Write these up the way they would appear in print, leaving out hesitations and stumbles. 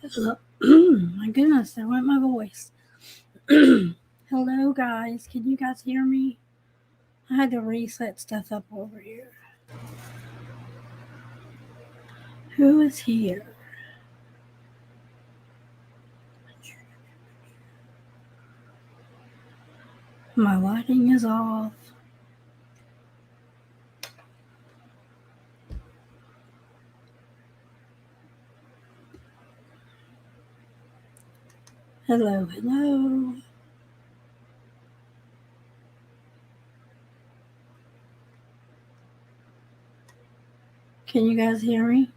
Hello. My goodness, there went my voice. Hello, guys. Can you guys hear me? I had to reset stuff up over here. Who is here? My lighting is off. Hello, hello. Can you guys hear me?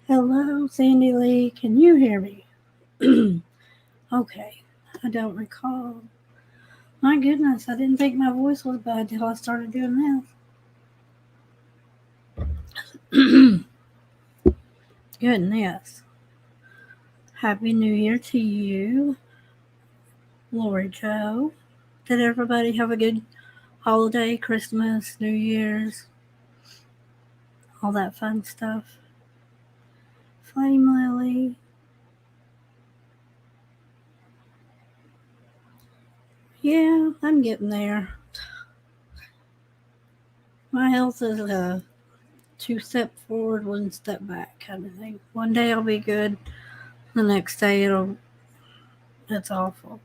Hello, Sandy Lee. Can you hear me? Okay. I don't recall. My goodness, I didn't think my voice was bad till I started doing this. Goodness. Happy New Year to you, Lori Joe. Did everybody have a good holiday, Christmas, New Year's, all that fun stuff? Flame Lily. Yeah, I'm getting there. My health is a 2 step forward, 1 step back kind of thing. One day I'll be good, the next day it's awful.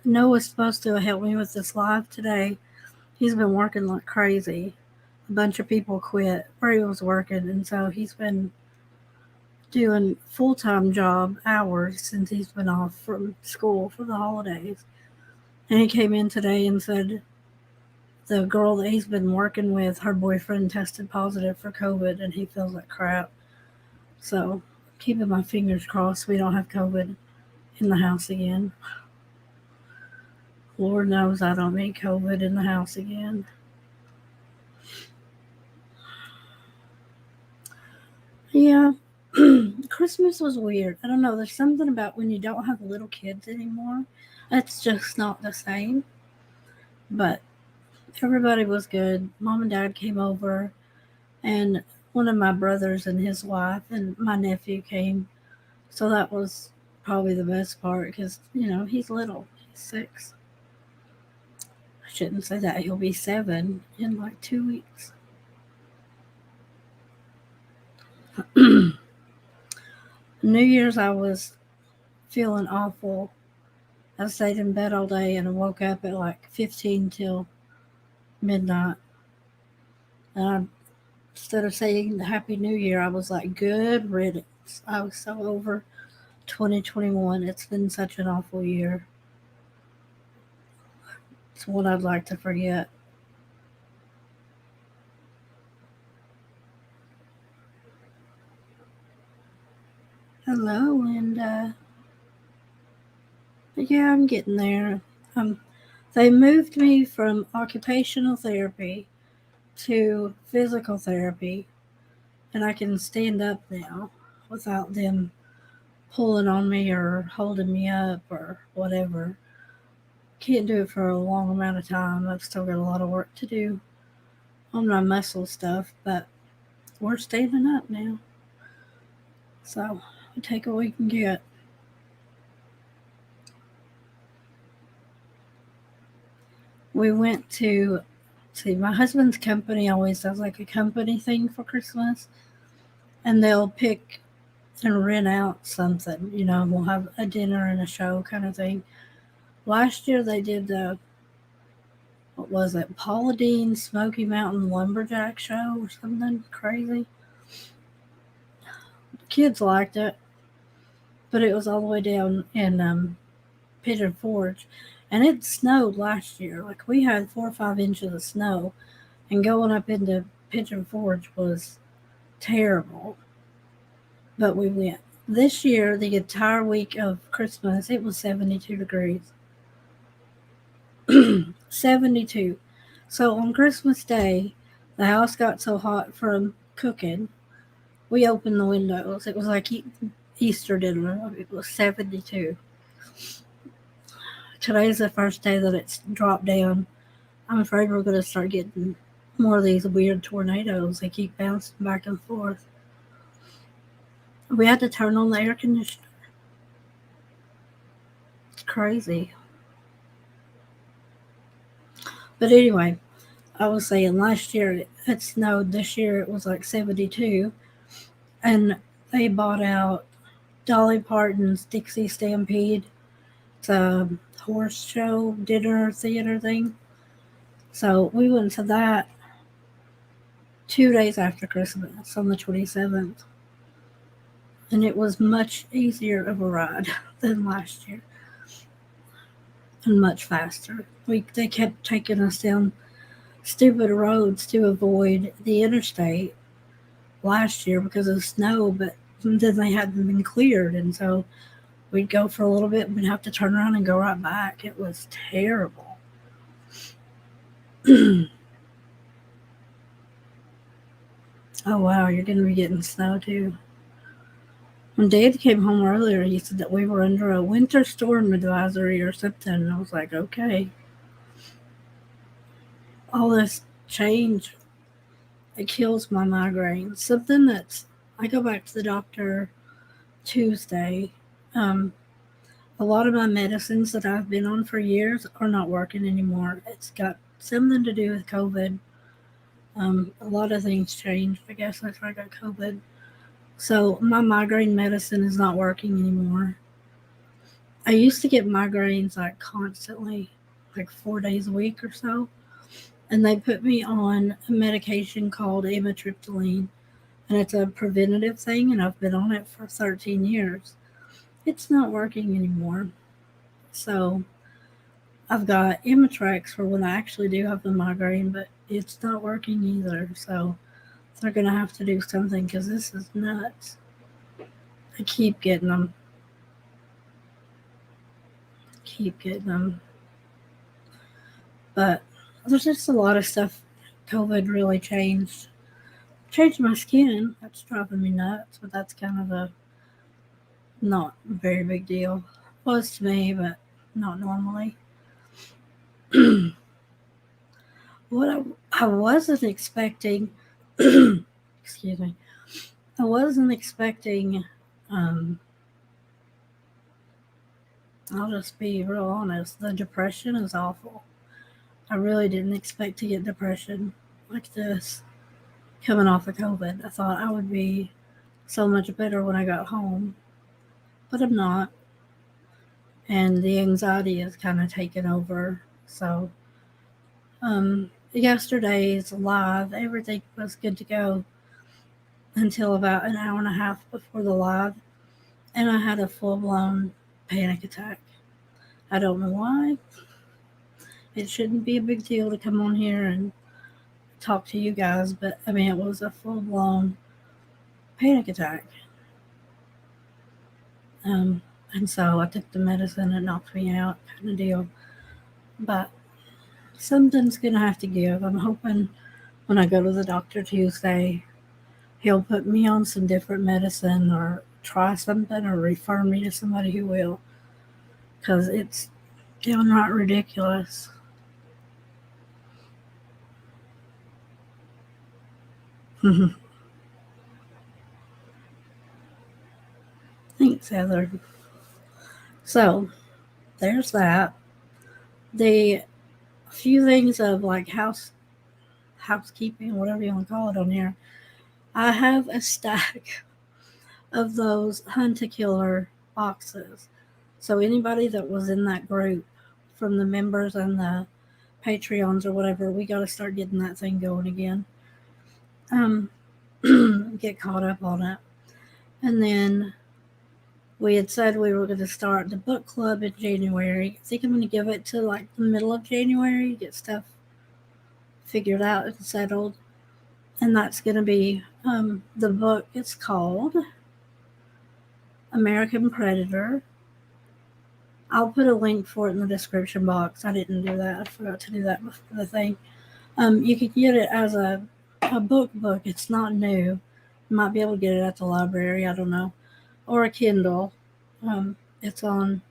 Noah's supposed to help me with this live today. He's been working like crazy. A bunch of people quit where he was working, and so he's been doing full-time job hours since he's been off from school for the holidays. And he came in today and said the girl that he's been working with, her boyfriend tested positive for COVID and he feels like crap. So, keeping my fingers crossed we don't have COVID in the house again. Lord knows I don't need COVID in the house again. Yeah, Christmas was weird. I don't know. There's something about when you don't have little kids anymore. It's just not the same. But everybody was good. Mom and Dad came over, and one of my brothers and his wife and my nephew came. So that was probably the best part because, he's little. He's 6. I shouldn't say that. He'll be 7 in like 2 weeks. New Year's, I was feeling awful. I stayed in bed all day and I woke up at like 15 till midnight. And instead of saying Happy New Year, I was like, good riddance. I was so over 2021. It's been such an awful year. It's one I'd like to forget. Hello, Linda. But yeah, I'm getting there. They moved me from occupational therapy to physical therapy, and I can stand up now without them pulling on me or holding me up or whatever. Can't do it for a long amount of time. I've still got a lot of work to do on my muscle stuff, but we're standing up now. So we take what we can get. We went to see my husband's company always does like a company thing for Christmas, and they'll pick and rent out something. We'll have a dinner and a show kind of thing. Last year they did the what was it, Paula Dean Smoky Mountain Lumberjack show or something crazy. The kids liked it, but it was all the way down in Pigeon Forge, and it snowed last year. Like we had 4 or 5 inches of snow, and going up into Pigeon Forge was terrible. But we went. This year, the entire week of Christmas, it was 72 degrees. 72. So on Christmas Day, the house got so hot from cooking, we opened the windows. It was like Easter dinner. It was 72. Today's the first day that it's dropped down. I'm afraid we're going to start getting more of these weird tornadoes. They keep bouncing back and forth. We had to turn on the air conditioner. It's crazy. But anyway, I was saying last year it snowed. This year it was like 72. And they bought out Dolly Parton's Dixie Stampede. It's a horse show, dinner, theater thing. So we went to that 2 days after Christmas on the 27th. And it was much easier of a ride than last year. And much faster. They kept taking us down stupid roads to avoid the interstate last year because of snow, but then they hadn't been cleared, and so we'd go for a little bit and we'd have to turn around and go right back. It was terrible. Oh wow, you're gonna be getting snow too. When Dad came home earlier, he said that we were under a winter storm advisory or something, and I was like, okay. All this change, it kills my migraine. Something that's, I go back to the doctor Tuesday. A lot of my medicines that I've been on for years are not working anymore. It's got something to do with COVID. A lot of things changed. I guess that's why I got COVID. So my migraine medicine is not working anymore. I used to get migraines like constantly, like 4 days a week or so. And they put me on a medication called amitriptyline. And it's a preventative thing, and I've been on it for 13 years. It's not working anymore. So I've got Imitrex for when I actually do have the migraine, but it's not working either. So they're going to have to do something because this is nuts. I keep getting them. But there's just a lot of stuff COVID really changed. Changed my skin. That's driving me nuts, but that's kind of a not a very big deal. Was to me, but not normally. What I wasn't expecting, excuse me, I wasn't expecting, I'll just be real honest, the depression is awful. I really didn't expect to get depression like this coming off of COVID. I thought I would be so much better when I got home, but I'm not. And the anxiety is kind of taken over. So, yesterday's live, everything was good to go until about an hour and a half before the live, and I had a full-blown panic attack. I don't know why. It shouldn't be a big deal to come on here and talk to you guys, but I mean, it was a full-blown panic attack. And so I took the medicine, it knocked me out, kind of deal. But something's gonna have to give. I'm hoping when I go to the doctor Tuesday, he'll put me on some different medicine or try something or refer me to somebody who will, because it's downright ridiculous. Thanks, Heather. So there's that. The few things of like housekeeping, whatever you want to call it on here. I have a stack of those Hunt a Killer boxes. So anybody that was in that group from the members and the Patreons or whatever, we got to start getting that thing going again. Get caught up on it. And then we had said we were going to start the book club in January. I think I'm going to give it to like the middle of January, get stuff figured out and settled. And that's going to be the book. It's called American Predator. I'll put a link for it in the description box. I didn't do that. I forgot to do that before the thing. You could get it as a book. It's not new. You might be able to get it at the library. I don't know, or a Kindle. It's on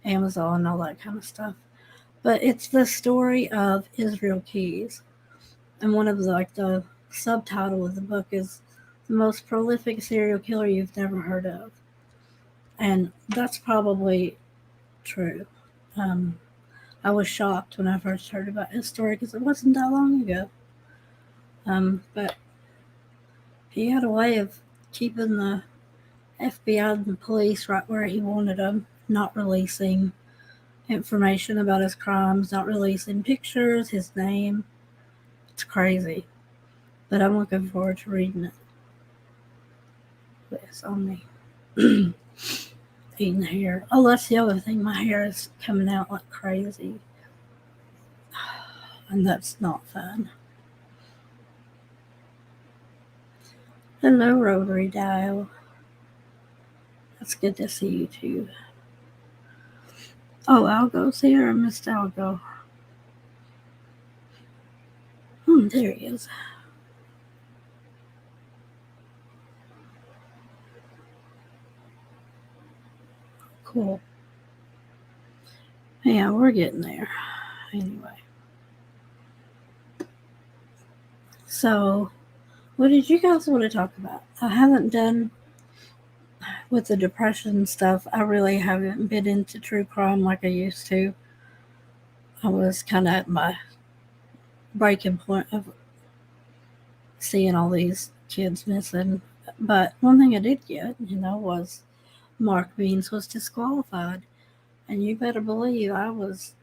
Amazon, all that kind of stuff. But it's the story of Israel Keys, and one of the subtitle of the book is the most prolific serial killer you've never heard of, and that's probably true. Um, I was shocked when I first heard about his story because it wasn't that long ago. But he had a way of keeping the FBI and the police right where he wanted them, not releasing information about his crimes, not releasing pictures, his name. It's crazy. But I'm looking forward to reading it. It's on me. Eating hair. Oh, that's the other thing. My hair is coming out like crazy. And that's not fun. Hello, Rotary Dial. It's good to see you too. Oh, Algo's here. I missed Algo. There he is. Cool. Yeah, we're getting there. Anyway. So, what did you guys want to talk about? I haven't done with the depression stuff. I really haven't been into true crime like I used to. I was kind of at my breaking point of seeing all these kids missing. But one thing I did get, was Mark Beans was disqualified. And you better believe I was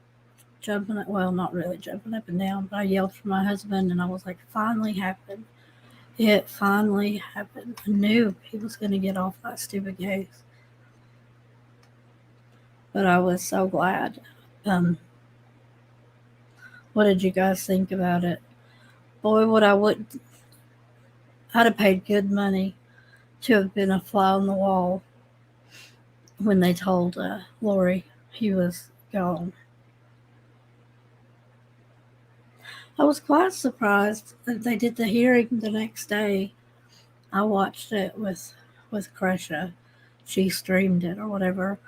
jumping up, well, not really jumping up and down, but I yelled for my husband and I was like, finally happened. It finally happened. I knew he was going to get off that stupid case. But I was so glad. What did you guys think about it? Boy, I'd have paid good money to have been a fly on the wall when they told Lori he was gone. I was quite surprised that they did the hearing the next day. I watched it with Kresha. She streamed it or whatever.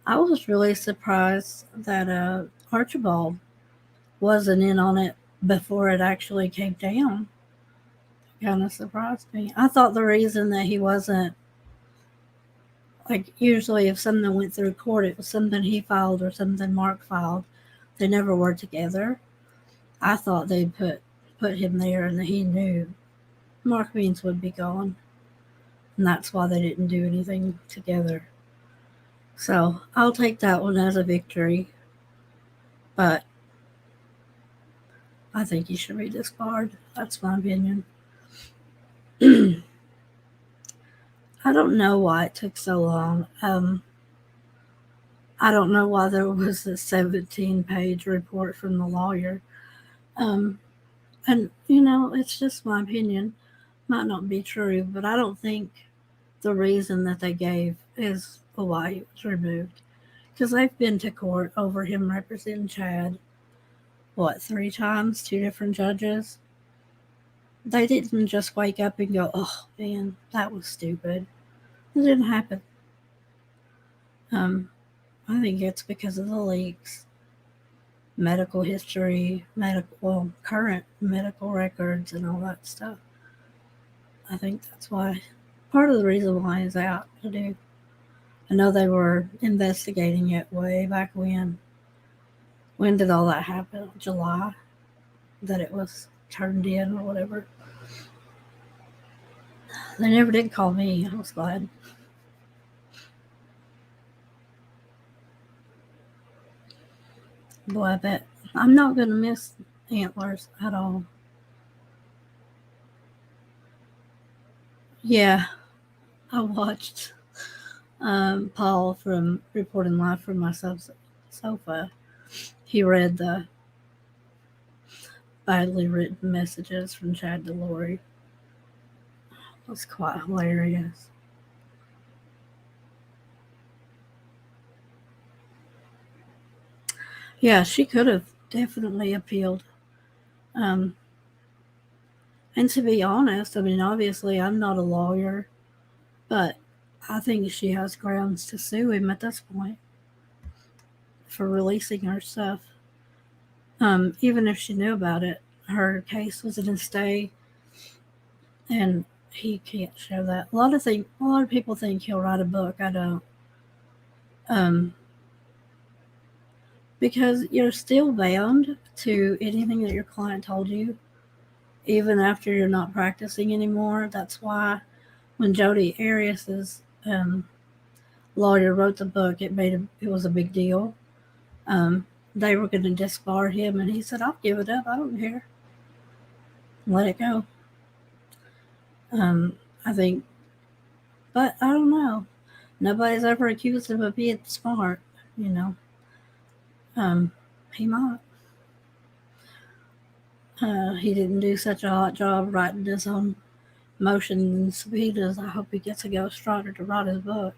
I was really surprised that Archibald wasn't in on it before it actually came down. Kind of surprised me. I thought the reason that he wasn't, like, usually if something went through court, it was something he filed or something Mark filed. They never were together. I thought they'd put him there and that he knew Mark Beans would be gone. And that's why they didn't do anything together. So I'll take that one as a victory. But I think he should be disbarred. That's my opinion. I don't know why it took so long. I don't know why there was a 17-page report from the lawyer. And, it's just my opinion. Might not be true, but I don't think the reason that they gave is why he was removed. Because they've been to court over him representing Chad, 3 times, 2 different judges. They didn't just wake up and go, oh man, that was stupid. It didn't happen. I think it's because of the leaks, medical history, current medical records, and all that stuff. I think that's why. Part of the reason why he's out. I know they were investigating it way back when. When did all that happen? July? That it was turned in or whatever. They never did call me. I was glad. Boy, I bet I'm not going to miss Antlers at all. Yeah, I watched Paul from Reporting Live from my sofa. He read the badly written messages from Chad to Lori. It was quite hilarious. Yeah, she could have definitely appealed. And to be honest, I mean, obviously, I'm not a lawyer, but I think she has grounds to sue him at this point for releasing her stuff. Even if she knew about it, her case was in a stay, and he can't show that. A lot of people think he'll write a book. I don't. Um, because you're still bound to anything that your client told you, even after you're not practicing anymore. That's why when Jodi Arias's lawyer wrote the book, it was a big deal. They were going to disbar him, and he said, "I'll give it up. I don't care. Let it go." I think, but I don't know. Nobody's ever accused him of being smart, you know. He might. He didn't do such a hot job writing his own motion and subpoenas. I hope he gets a ghostwriter to write his book.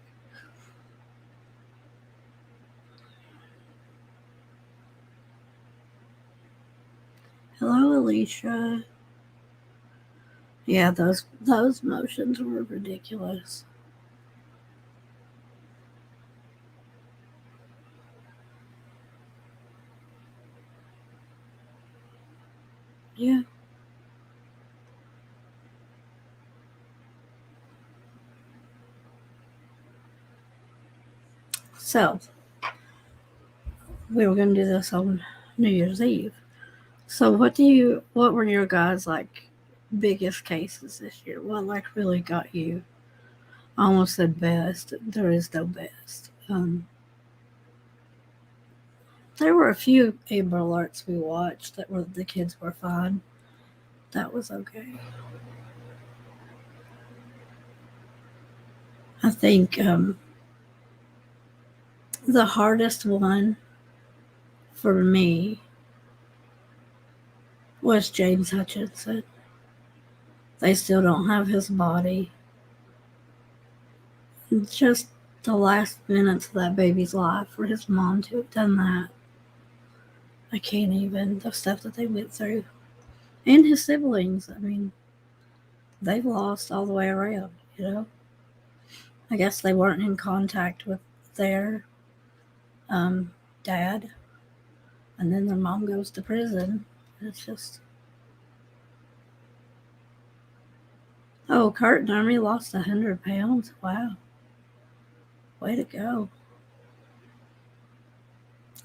Hello, Alicia. Yeah, those motions were ridiculous. Yeah. So we were going to do this on New Year's Eve. So what were your guys' like biggest cases this year? What like really got you? I almost said best. There is no best. There were a few Amber Alerts we watched that were the kids were fine. That was okay. I think the hardest one for me was James Hutchinson. They still don't have his body. Just the last minutes of that baby's life for his mom to have done that. I can't even. The stuff that they went through. And his siblings. I mean, they've lost all the way around, you know? I guess they weren't in contact with their dad. And then their mom goes to prison. It's just. Oh, Kurt Nurmi lost 100 pounds. Wow. Way to go.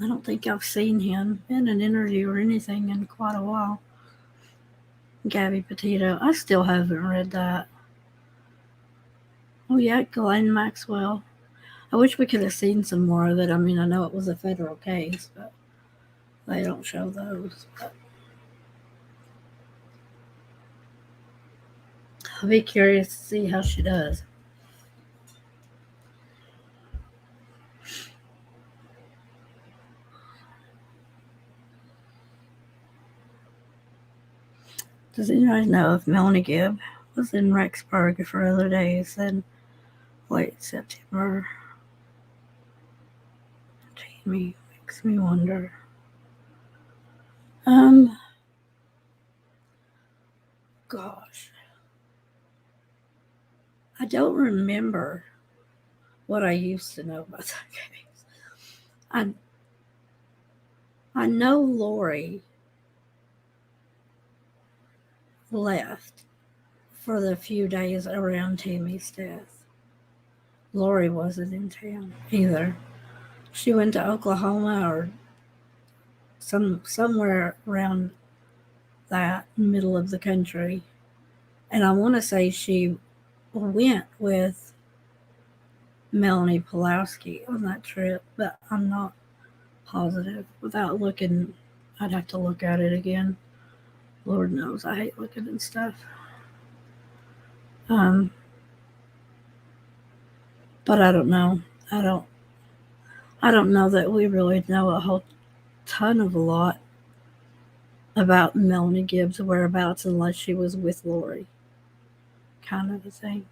I don't think I've seen him in an interview or anything in quite a while. Gabby Petito. I still haven't read that. Oh, yeah, Ghislaine Maxwell. I wish we could have seen some more of it. I mean, I know it was a federal case, but they don't show those. But I'll be curious to see how she does. Does anybody know if Melanie Gibb was in Rexburg for other days than late September? Jamie makes me wonder. Gosh. I don't remember what I used to know about that case. I know Lori left for the few days around Tammy's death. Lori wasn't in town either. She went to Oklahoma or somewhere around that middle of the country. And I want to say she went with Melanie Pulowski on that trip, but I'm not positive. Without looking, I'd have to look at it again. Lord knows I hate looking at stuff. But I don't know. I don't know that we really know a whole ton of a lot about Melanie Gibbs' whereabouts unless she was with Lori. Kind of a thing.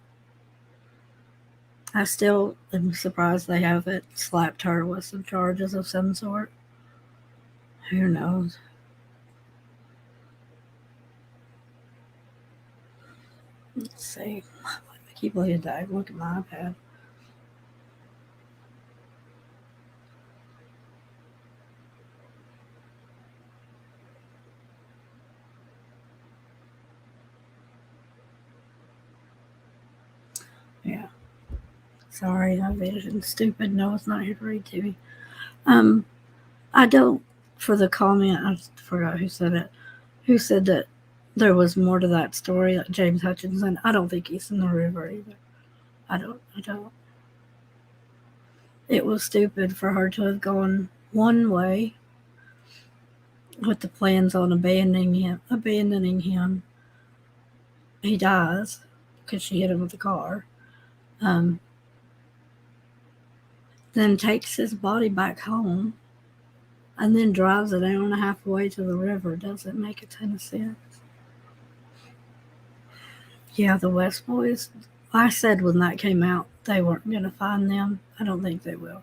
I still am surprised they haven't slapped her with some charges of some sort. Who knows? Let's see. I keep looking at that. Look at my iPad. Yeah. Sorry, that vision stupid. No, it's not here to read to me. I don't. For the comment, I forgot who said it. Who said that there was more to that story? Like James Hutchinson. I don't think he's in the river either. I don't. It was stupid for her to have gone one way with the plans on abandoning him. He dies because she hit him with the car. Um, then takes his body back home and then drives it an hour and a half away to the river. Doesn't make a ton of sense. Yeah, the West Boys. I said when that came out they weren't going to find them. I don't think they will.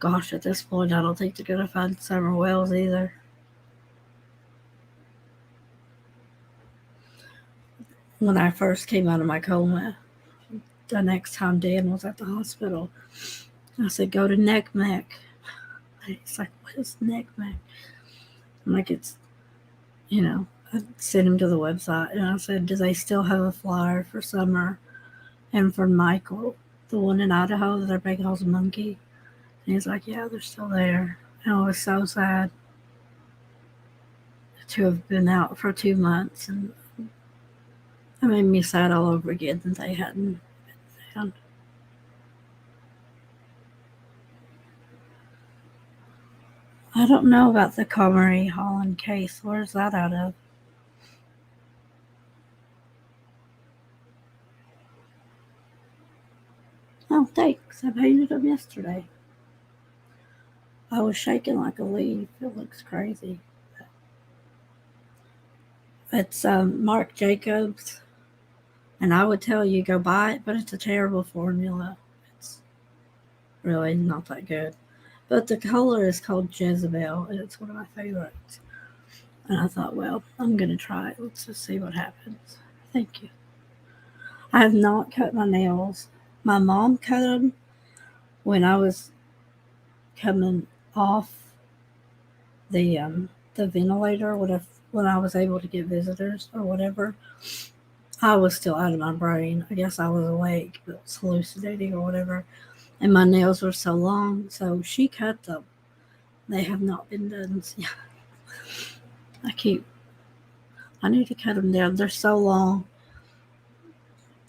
Gosh, at this point, I don't think they're going to find Summer Wells either. When I first came out of my coma, the next time Dan was at the hospital, I said, go to NECMEC. He's like, what is NECMEC? I'm like, it's, I sent him to the website and I said, do they still have a flyer for Summer and for Michael, the one in Idaho that everybody calls Monkey? And he's like, yeah, they're still there. And I was so sad to have been out for 2 months, and it made me sad all over again that they hadn't been found. I don't know about the Comrie Holland case. Where's that out of? Oh, thanks. I painted them yesterday. I was shaking like a leaf. It looks crazy. It's Marc Jacobs, and I would tell you go buy it, but it's a terrible formula. It's really not that good. But the color is called Jezebel, and it's one of my favorites. And I thought, well, I'm going to try it. Let's just see what happens. Thank you. I have not cut my nails. My mom cut them when I was coming off the ventilator when I was able to get visitors or whatever. I was still out of my brain. I guess I was awake, but was hallucinating or whatever. And my nails were so long, so she cut them. They have not been done. I need to cut them down. They're so long.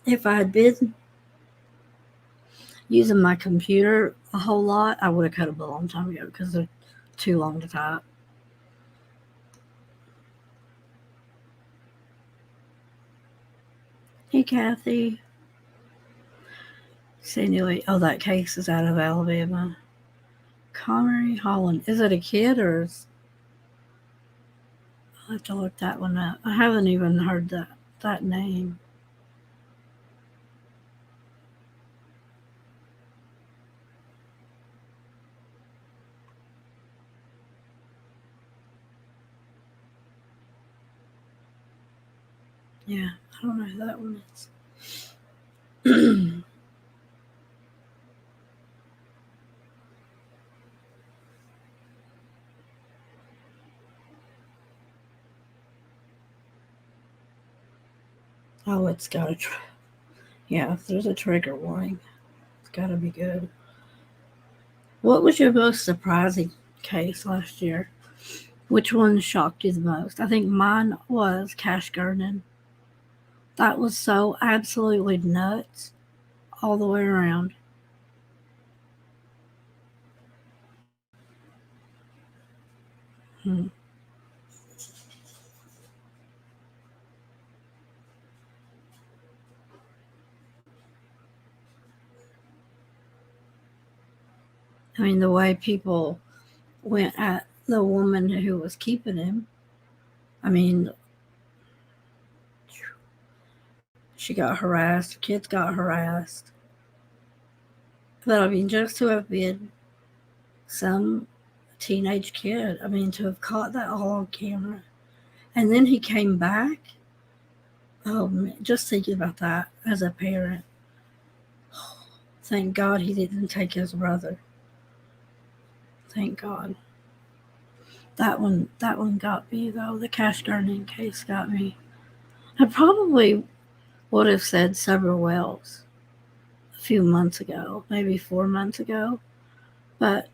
If I had been using my computer a whole lot, I would have cut them a long time ago because they're too long to type. Hey, Kathy. Anyway, oh, that case is out of Alabama. Comrie Holland. Is it a kid or is... I'll have to look that one up. I haven't even heard that name. Yeah, I don't know who that one is. Oh, it's got a... Yeah, if there's a trigger warning, it's got to be good. What was your most surprising case last year? Which one shocked you the most? I think mine was Cash Gurnan. That was so absolutely nuts all the way around. Hmm. I mean, the way people went at the woman who was keeping him. I mean, she got harassed, kids got harassed. But I mean, just to have been some teenage kid, I mean, to have caught that all on camera. And then he came back. Oh, man, just thinking about that as a parent. Thank God he didn't take his brother. Thank God. That one got me though. The cash gardening case got me. I probably would have said several wells a few months ago, maybe 4 months ago, but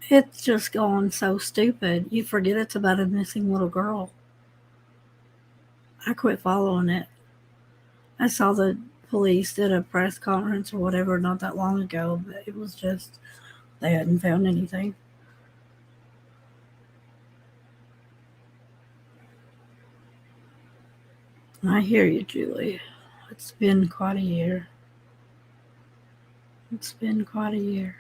it's just gone so stupid. You forget it's about a missing little girl. I quit following it. I saw the police did a press conference or whatever not that long ago, but it was just they hadn't found anything. I hear you, Julie. It's been quite a year. It's been quite a year.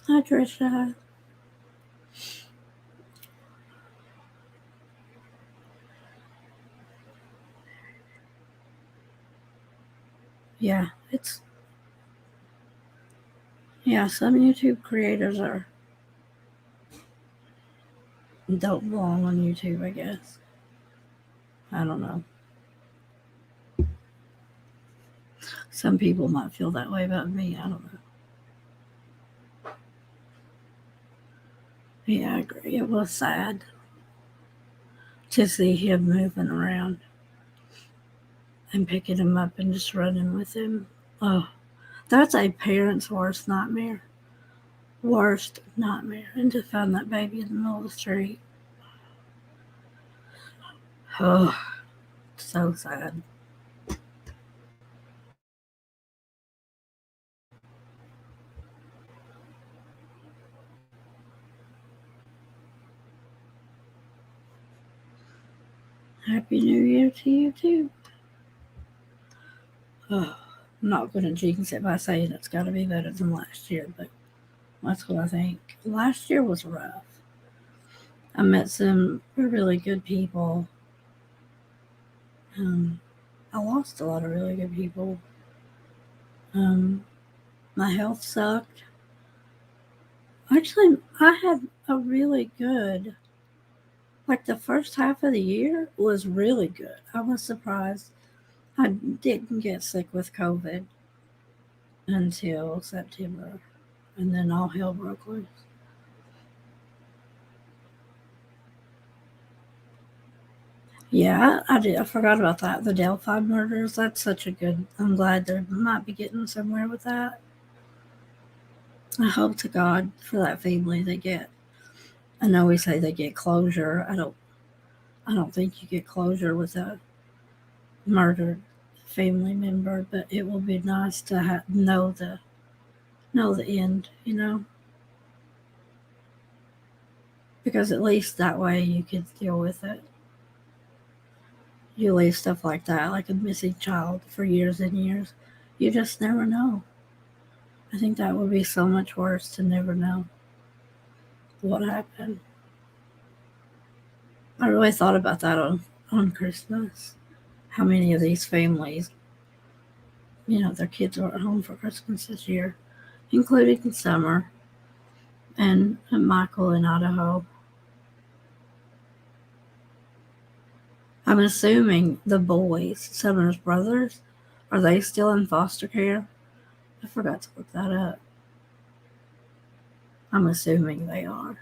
Hi, Trisha. Yeah, some YouTube creators don't belong on YouTube, I guess. I don't know. Some people might feel that way about me. I don't know. Yeah, I agree. It was sad to see him moving around and picking him up and just running with him. Oh, that's a parent's worst nightmare. Worst nightmare. And to find that baby in the middle of the street. Oh, so sad. Happy New Year to you, too. Oh, I'm not going to jinx it by saying it's got to be better than last year, but that's what I think. Last year was rough. I met some really good people. Um, I lost a lot of really good people. Um, my health sucked. Actually, I had a really good, like the first half of the year was really good. I was surprised. I didn't get sick with COVID until September, and then all hell broke loose. Yeah, I did. I forgot about that. The Delphi murders. That's such a good. I'm glad they might be getting somewhere with that. I hope to God for that family they get. I know we say they get closure. I don't. I don't think you get closure with a murdered family member, but it will be nice to know the end. Because at least that way you can deal with it. You leave stuff like that, like a missing child, for years and years. You just never know. I think that would be so much worse to never know what happened. I really thought about that on Christmas. How many of these families, their kids were at home for Christmas this year, including Summer and Michael in Idaho. I'm assuming the boys, Summer's brothers, are they still in foster care? I forgot to look that up. I'm assuming they are.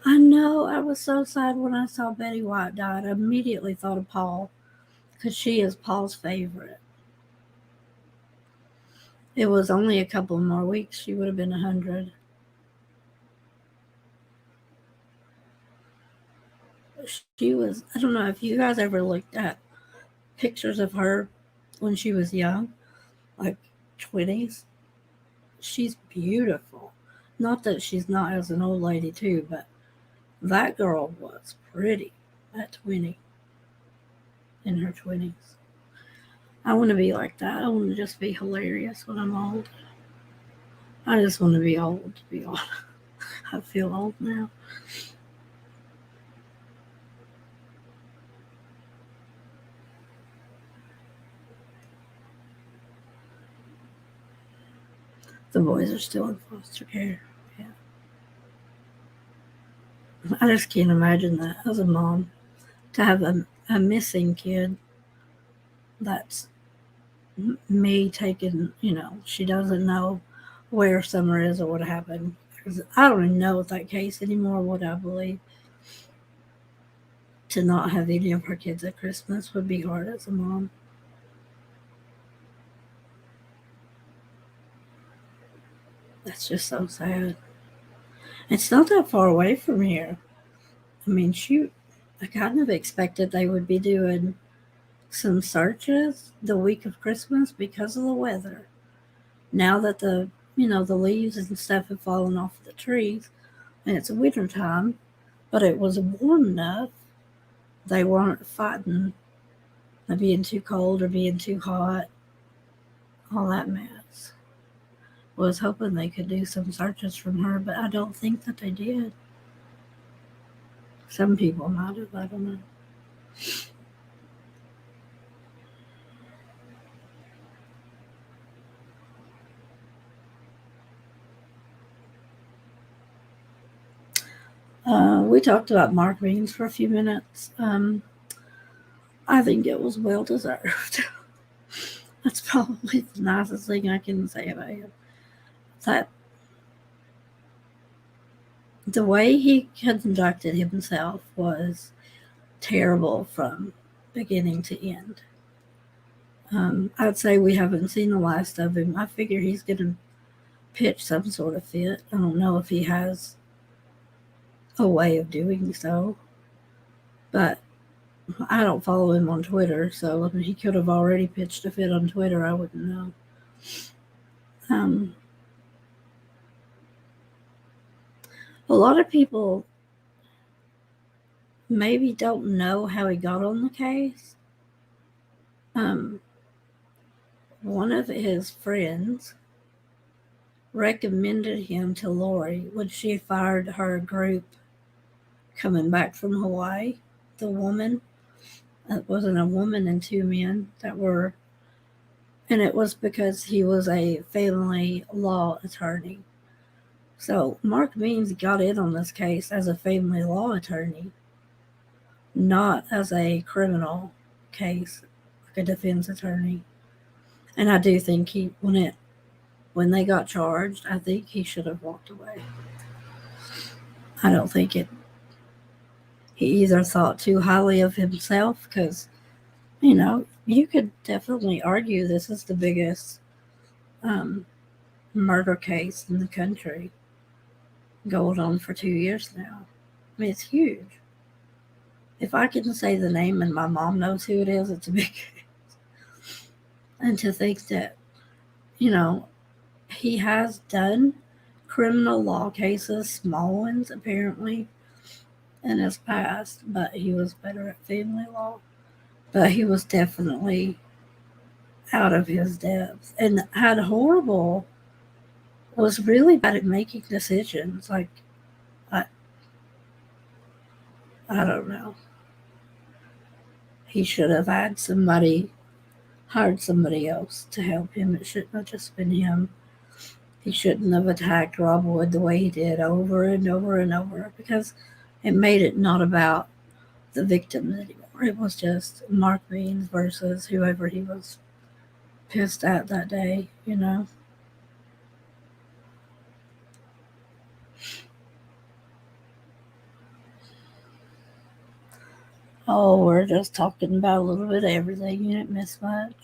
I know. I was so sad when I saw Betty White died. I immediately thought of Paul because she is Paul's favorite. It was only a couple more weeks. She would have been 100. She was, I don't know if you guys ever looked at pictures of her when she was young, like 20s. She's beautiful. Not that she's not as an old lady, too, but that girl was pretty at 20, in her 20s. I want to be like that. I want to just be hilarious when I'm old. I just want to be old, to be honest. I feel old now. The boys are still in foster care. Yeah. I just can't imagine that as a mom to have a missing kid that's me taking, she doesn't know where Summer is or what happened. I don't even know that case anymore, what I believe. To not have any of her kids at Christmas would be hard as a mom. That's just so sad. It's not that far away from here. I mean, shoot, I kind of expected they would be doing some searches the week of Christmas because of the weather. Now that the leaves and stuff have fallen off the trees and it's winter time, but it was warm enough, they weren't fighting being too cold or being too hot, all that mess. Was hoping they could do some searches from her, but I don't think that they did. Some people might have, I don't know. We talked about Mark Means for a few minutes. I think it was well deserved. That's probably the nicest thing I can say about him. That the way he conducted himself was terrible from beginning to end. I'd say we haven't seen the last of him. I figure he's going to pitch some sort of fit. I don't know if he has a way of doing so, but I don't follow him on Twitter, so he could have already pitched a fit on Twitter. I wouldn't know. A lot of people maybe don't know how he got on the case. One of his friends recommended him to Lori when she fired her group coming back from Hawaii. The woman, it wasn't a woman and two men that were, and it was because he was a family law attorney. So Mark Means got in on this case as a family law attorney, not as a criminal case, like a defense attorney. And I do think when they got charged, I think he should have walked away. I don't think he either thought too highly of himself because, you could definitely argue this is the biggest murder case in the country, going on for 2 years now. I mean, it's huge. If I can say the name and my mom knows who it is, it's a big case. And to think that, he has done criminal law cases, small ones apparently, in his past, but he was better at family law. But he was definitely out of his depth and was really bad at making decisions. Like, I, I don't know. He should have hired somebody else to help him. It shouldn't have just been him. He shouldn't have attacked Rob Wood the way he did over and over and over because it made it not about the victims anymore. It was just Mark Means versus whoever he was pissed at that day, Oh, we're just talking about a little bit of everything. You didn't miss much.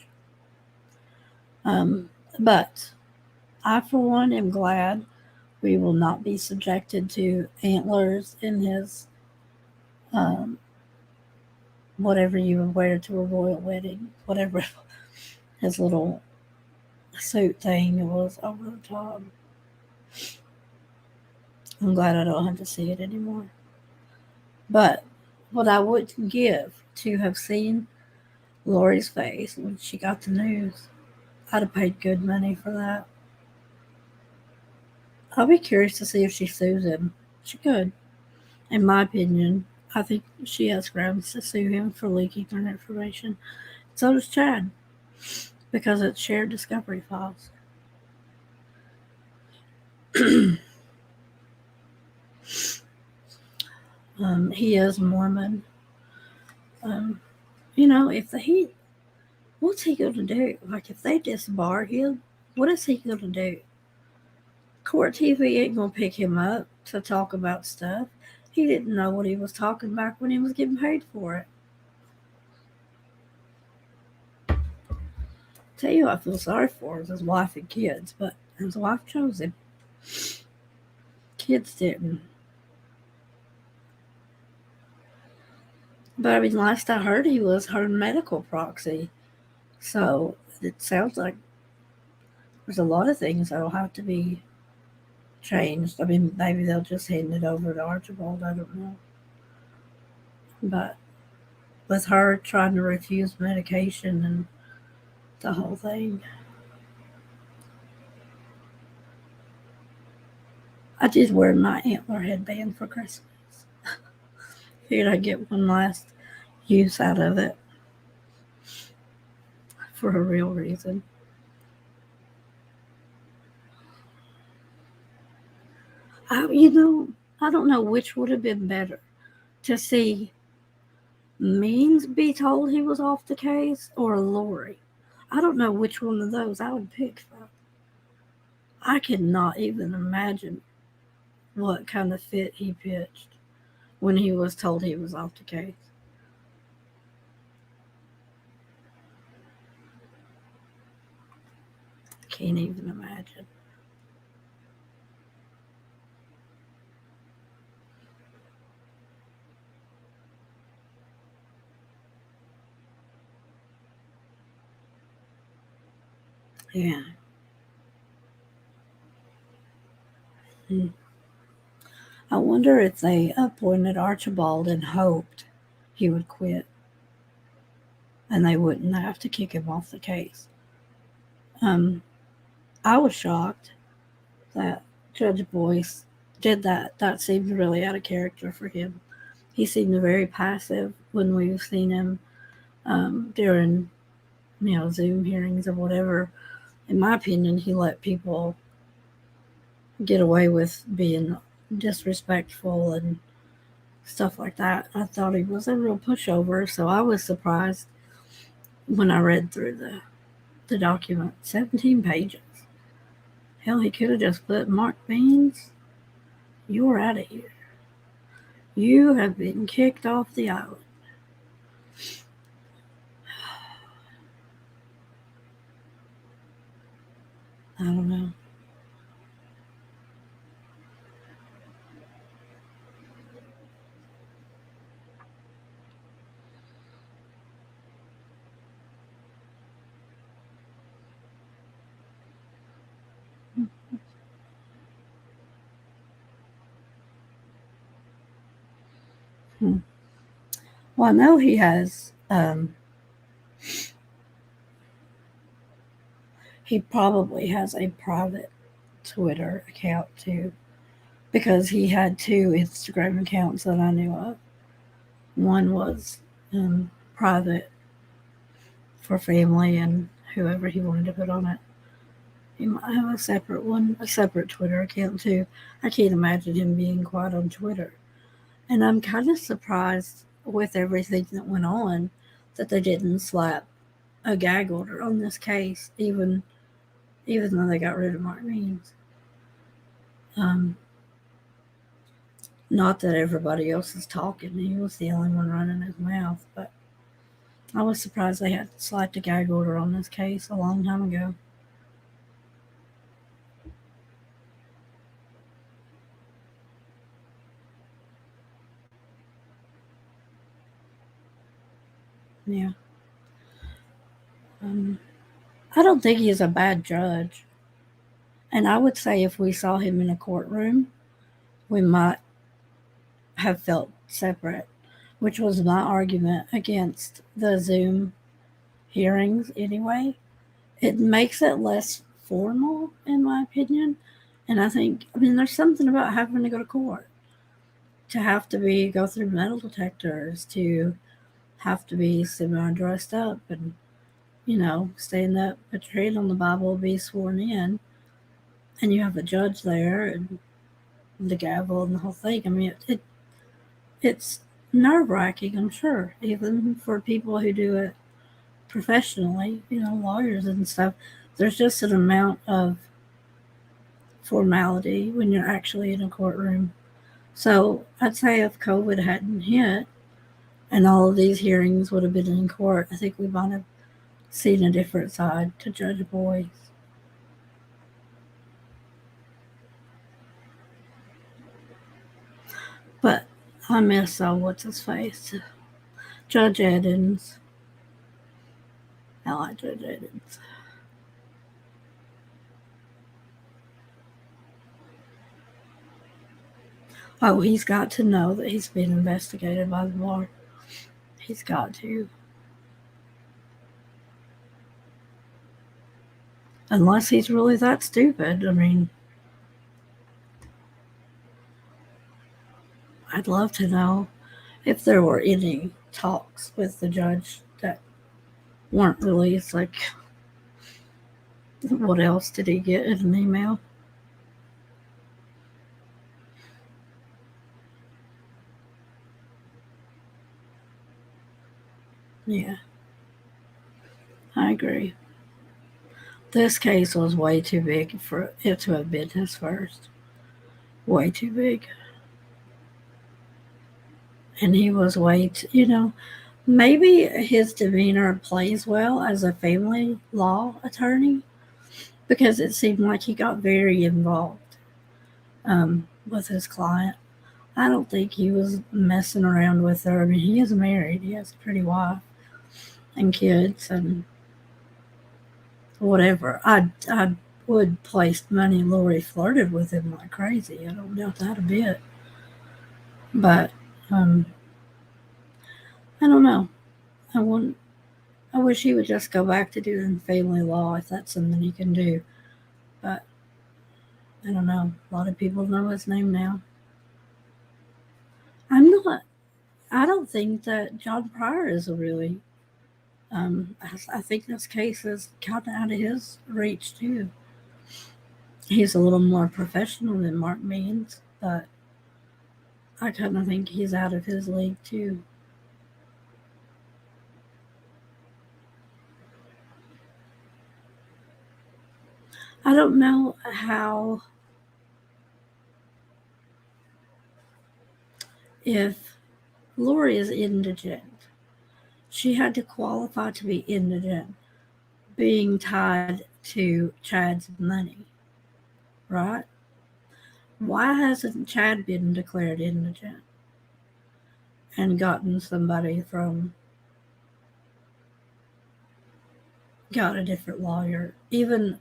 But I, for one, am glad we will not be subjected to antlers in his whatever you would wear to a royal wedding, whatever his little suit thing was over the top. I'm glad I don't have to see it anymore. But what I wouldn't give to have seen Lori's face when she got the news, I'd have paid good money for that. I'll be curious to see if she sues him. She could. In my opinion, I think she has grounds to sue him for leaking her information. So does Chad, because it's shared discovery files. He is Mormon. Um, you know, if he, what's he going to do? Like, if they disbar him, what is he going to do? Court TV ain't going to pick him up to talk about stuff. He didn't know what he was talking back when he was getting paid for it. Tell you, I feel sorry for his wife and kids, but his wife chose him. Kids didn't. But I mean, last I heard, he was her medical proxy. So it sounds like there's a lot of things that'll have to be changed. I mean, maybe they'll just hand it over to Archibald. I don't know. But with her trying to refuse medication and the whole thing, I did wear my antler headband for Christmas. Figured I'd get one last use out of it for a real reason. I don't know which would have been better to see Means be told he was off the case or Lori. I don't know which one of those I would pick from. I cannot even imagine what kind of fit he pitched when he was told he was off the case. Can't even imagine. Yeah. I wonder if they appointed Archibald and hoped he would quit and they wouldn't have to kick him off the case. I was shocked that Judge Boyce did that. That seemed really out of character for him. He seemed very passive when we've seen him during, Zoom hearings or whatever. In my opinion, he let people get away with being disrespectful and stuff like that. I thought he was a real pushover, so I was surprised when I read through the document. 17 pages. Hell, he could have just put, Mark Beans, you're out of here. You have been kicked off the island. I don't know. Well, I know he has. He probably has a private Twitter account too, because he had two Instagram accounts that I knew of. One was private for family and whoever he wanted to put on it. He might have a separate one, a separate Twitter account too. I can't imagine him being quiet on Twitter. And I'm kind of surprised with everything that went on that they didn't slap a gag order on this case, even though they got rid of Mark Means. Not that everybody else is talking; he was the only one running his mouth. But I was surprised they had slapped a gag order on this case a long time ago. Yeah. I don't think he is a bad judge. And I would say if we saw him in a courtroom, we might have felt separate, which was my argument against the Zoom hearings anyway. It makes it less formal, in my opinion. And I mean, there's something about having to go to court, to have to go through metal detectors, to have to be semi dressed up and, stand up, put your hand on the Bible, be sworn in. and you have the judge there and the gavel and the whole thing. I mean, it's nerve-wracking, I'm sure, even for people who do it professionally, lawyers and stuff. There's just an amount of formality when you're actually in a courtroom. So I'd say if COVID hadn't hit and all of these hearings would have been in court, I think we might have seen a different side to Judge Boyce. But I miss what's his face, Judge Edens. I like Judge Edens. Oh, he's got to know that he's being investigated by the bar. He's got to. Unless he's really that stupid. I mean, I'd love to know if there were any talks with the judge that weren't released. Like, what else did he get in an email? Yeah, I agree. This case was way too big for it to have been his first. Way too big. And he was maybe his demeanor plays well as a family law attorney because it seemed like he got very involved with his client. I don't think he was messing around with her. I mean, he is married. He has a pretty wife and kids and whatever. I would place money Lori flirted with him like crazy. I don't doubt that a bit. But I don't know. I wouldn't. I wish he would just go back to doing family law if that's something he can do. But I don't know. A lot of people know his name now. I'm not. I don't think that John Pryor is a really. I think this case is kind of out of his reach too. He's a little more professional than Mark Means, but I kind of think he's out of his league too. I don't know how, if Lori is indigent, she had to qualify to be indigent, being tied to Chad's money, right? Why hasn't Chad been declared indigent and gotten somebody got a different lawyer? Even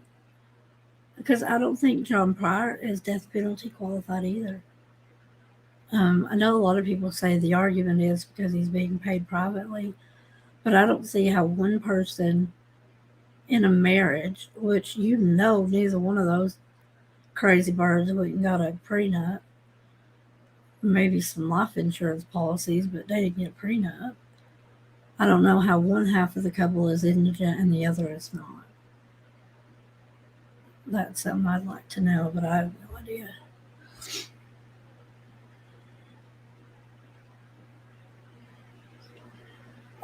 because I don't think John Pryor is death penalty qualified either. I know a lot of people say the argument is because he's being paid privately, but I don't see how one person in a marriage, which neither one of those crazy birds went and got a prenup, maybe some life insurance policies, but they didn't get a prenup. I don't know how one half of the couple is indigent and the other is not. That's something I'd like to know, but I have no idea.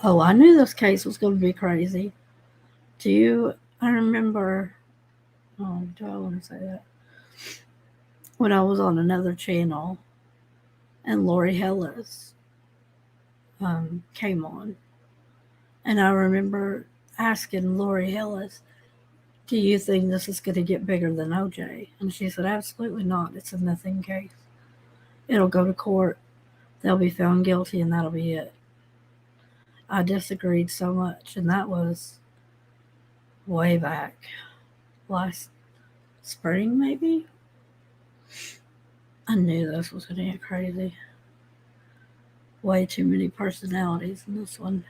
Oh, I knew this case was going to be crazy. I remember, oh, do I want to say that? When I was on another channel and Lori Hellis came on. And I remember asking Lori Hellis, do you think this is going to get bigger than OJ? And she said, absolutely not. It's a nothing case. It'll go to court. They'll be found guilty and that'll be it. I disagreed so much. And that was way back last spring, maybe. I knew this was going to get crazy. Way too many personalities in this one.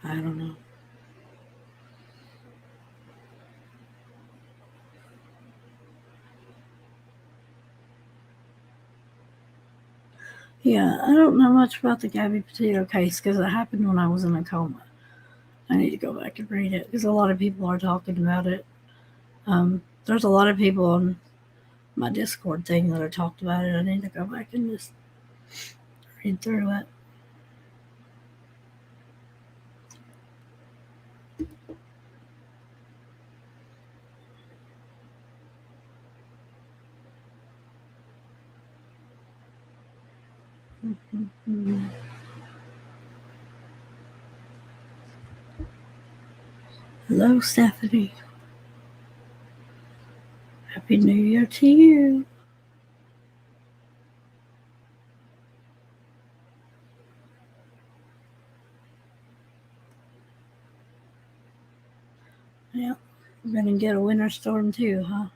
I don't know. Yeah, I don't know much about the Gabby Petito case because it happened when I was in a coma. I need to go back and read it because a lot of people are talking about it. There's a lot of people on my Discord thing that are talked about it. I need to go back and just read through it. Mm-hmm. Hello, Stephanie. Happy New Year to you. Yeah, we're gonna get a winter storm too, huh?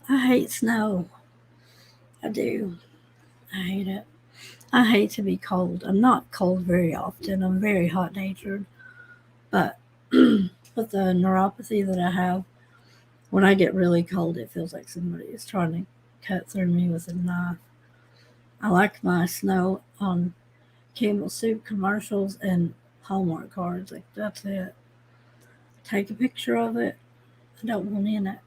I hate snow. I do. I hate it. I hate to be cold. I'm not cold very often. I'm very hot natured. But with the neuropathy that I have, when I get really cold, it feels like somebody is trying to cut through me with a knife. I like my snow on Campbell Soup commercials and Hallmark cards. Like, that's it. Take a picture of it. I don't want in it.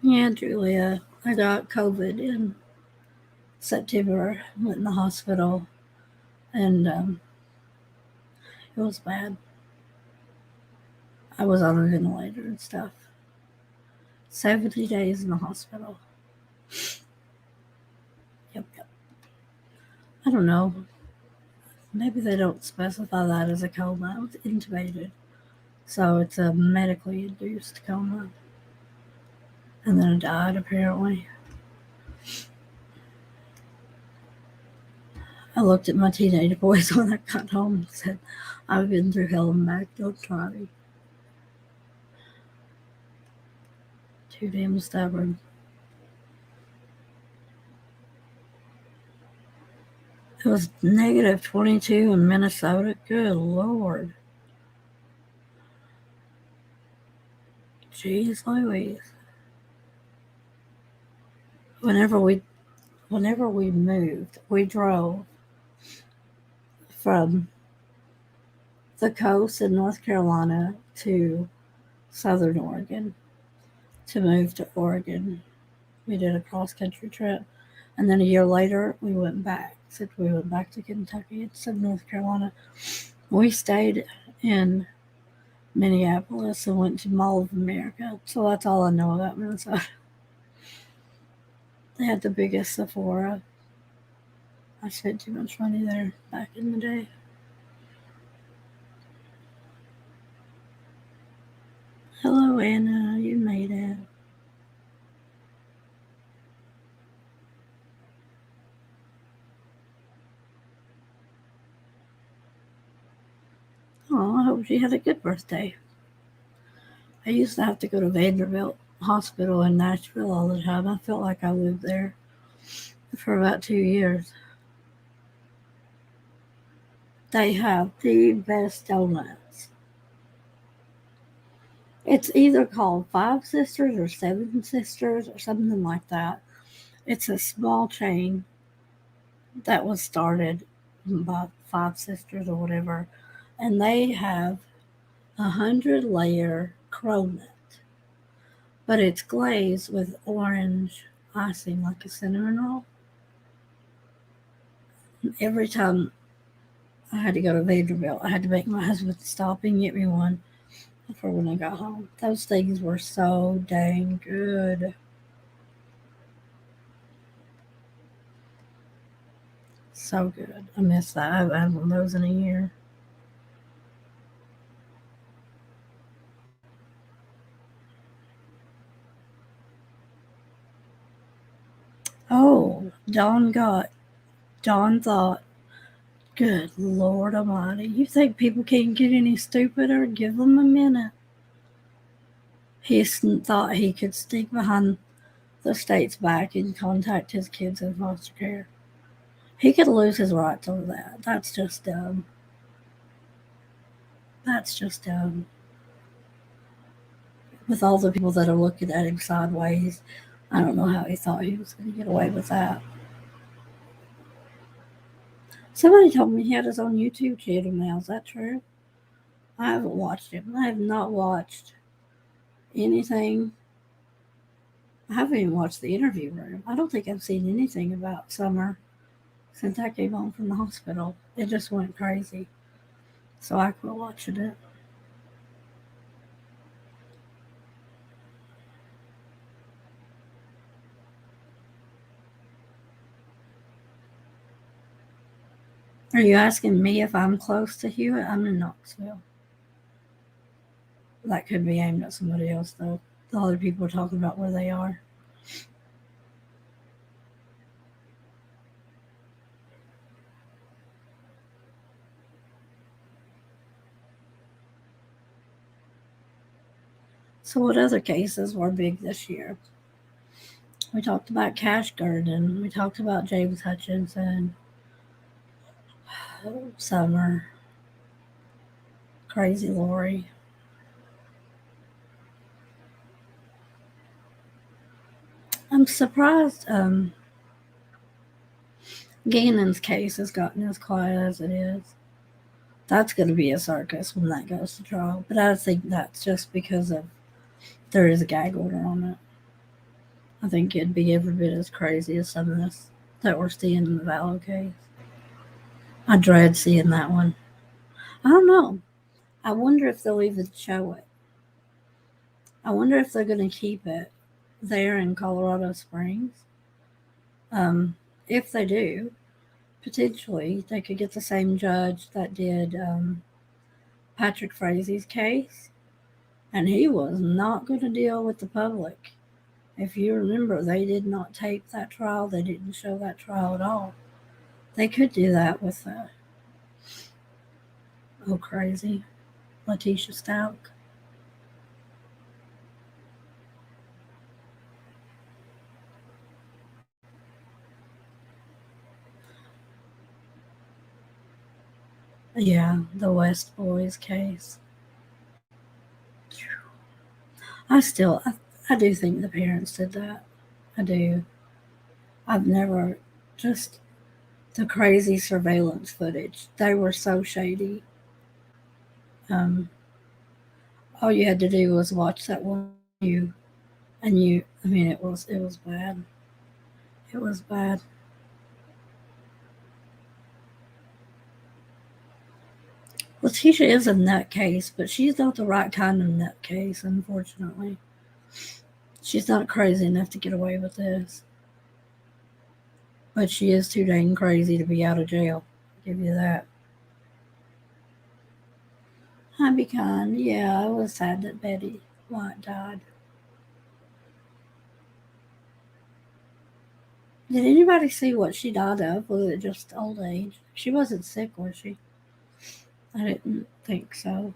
Yeah, Julia, I got COVID in September. Went in the hospital, and it was bad. I was on a ventilator and stuff. 70 days in the hospital. Yep, yep. I don't know. Maybe they don't specify that as a coma. I was intubated. So it's a medically induced coma. And then I died, apparently. I looked at my teenage boys when I got home and said, I've been through hell and back. Don't try me. Too damn stubborn. It was negative 22 in Minnesota. Good Lord. Jeez Louise. Whenever we moved, we drove from the coast in North Carolina to Southern Oregon to move to Oregon. We did a cross country trip. And then a year later, we went back. Except we went back to Kentucky instead of North Carolina. We stayed in Minneapolis and went to Mall of America. So that's all I know about Minnesota. They had the biggest Sephora. I spent too much money there back in the day. Hello, Anna. You made it. Oh, I hope she had a good birthday. I used to have to go to Vanderbilt Hospital in Nashville all the time. I felt like I lived there for about 2 years. They have the best donuts. It's either called Five Sisters or Seven Sisters or something like that. It's a small chain that was started by Five Sisters or whatever, and they have 100-layer cronut, but it's glazed with orange icing like a cinnamon roll. Every time I had to go to Vanderbilt, I had to make my husband stop and get me one for when I got home. Those things were so dang good. So good. I miss that. I haven't had one of those in a year. Oh, Dawn thought, good Lord Almighty, you think people can't get any stupider? Give them a minute. He thought he could sneak behind the state's back and contact his kids in foster care. He could lose his rights over that. That's just dumb. That's just dumb. With all the people that are looking at him sideways, I don't know how he thought he was going to get away with that. Somebody told me he had his own YouTube channel now. Is that true? I haven't watched it. I have not watched anything. I haven't even watched the interview room. I don't think I've seen anything about Summer since I came home from the hospital. It just went crazy. So I quit watching it. Are you asking me if I'm close to Hewitt? I'm in Knoxville. That could be aimed at somebody else, though. The other people are talking about where they are. So, what other cases were big this year? We talked about Cash Gurdon. We talked about James Hutchinson, Summer, Crazy Lori. I'm surprised Gannon's case has gotten as quiet as it is. That's going to be a circus when that goes to trial. But I think that's just because of there is a gag order on it. I think it'd be every bit as crazy as some of this that we're seeing in the Vallow case. I dread seeing that one. I don't know. I wonder if they'll even show it. I wonder if they're going to keep it there in Colorado Springs. If they do, potentially they could get the same judge that did Patrick Frazie's case, and he was not going to deal with the public. If you remember, they did not tape that trial. They didn't show that trial at all. They could do that with crazy Letitia Stout. Yeah, the West Boys case. I do think the parents did that. I do. I've never, just the crazy surveillance footage. They were so shady. Um, all you had to do was watch that one and I mean, it was bad. It was bad. Letitia is a nutcase, but she's not the right kind of nutcase, unfortunately. She's not crazy enough to get away with this. But she is too dang crazy to be out of jail. I'll give you that. I'd be kind. Yeah, I was sad that Betty White died. Did anybody see what she died of? Was it just old age? She wasn't sick, was she? I didn't think so.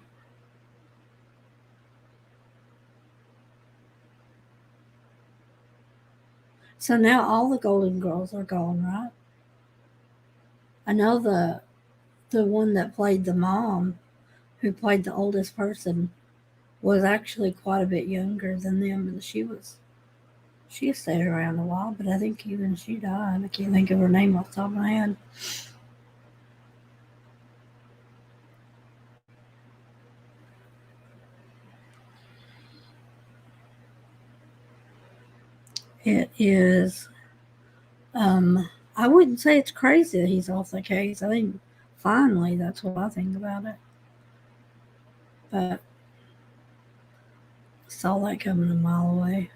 So now all the Golden Girls are gone, right? I know the one that played the mom, who played the oldest person, was actually quite a bit younger than them, and she stayed around a while, but I think even she died. I can't think of her name off the top of my head. It is. I wouldn't say it's crazy that he's off the case. I think finally that's what I think about it. But saw that coming a mile away.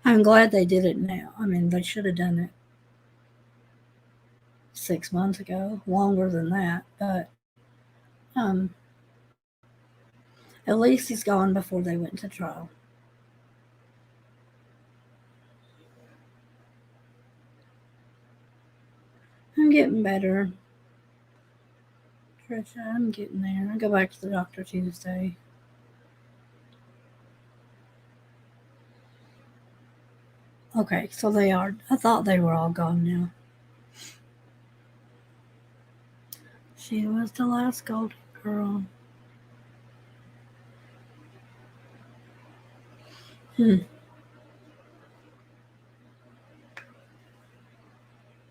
I'm glad they did it now. I mean, they should have done it 6 months ago, longer than that. But um, at least he's gone before they went to trial. I'm getting better, Trisha. I'm getting there. I go back to the doctor Tuesday. Okay, so they are. I thought they were all gone now. She was the last Golden Girl.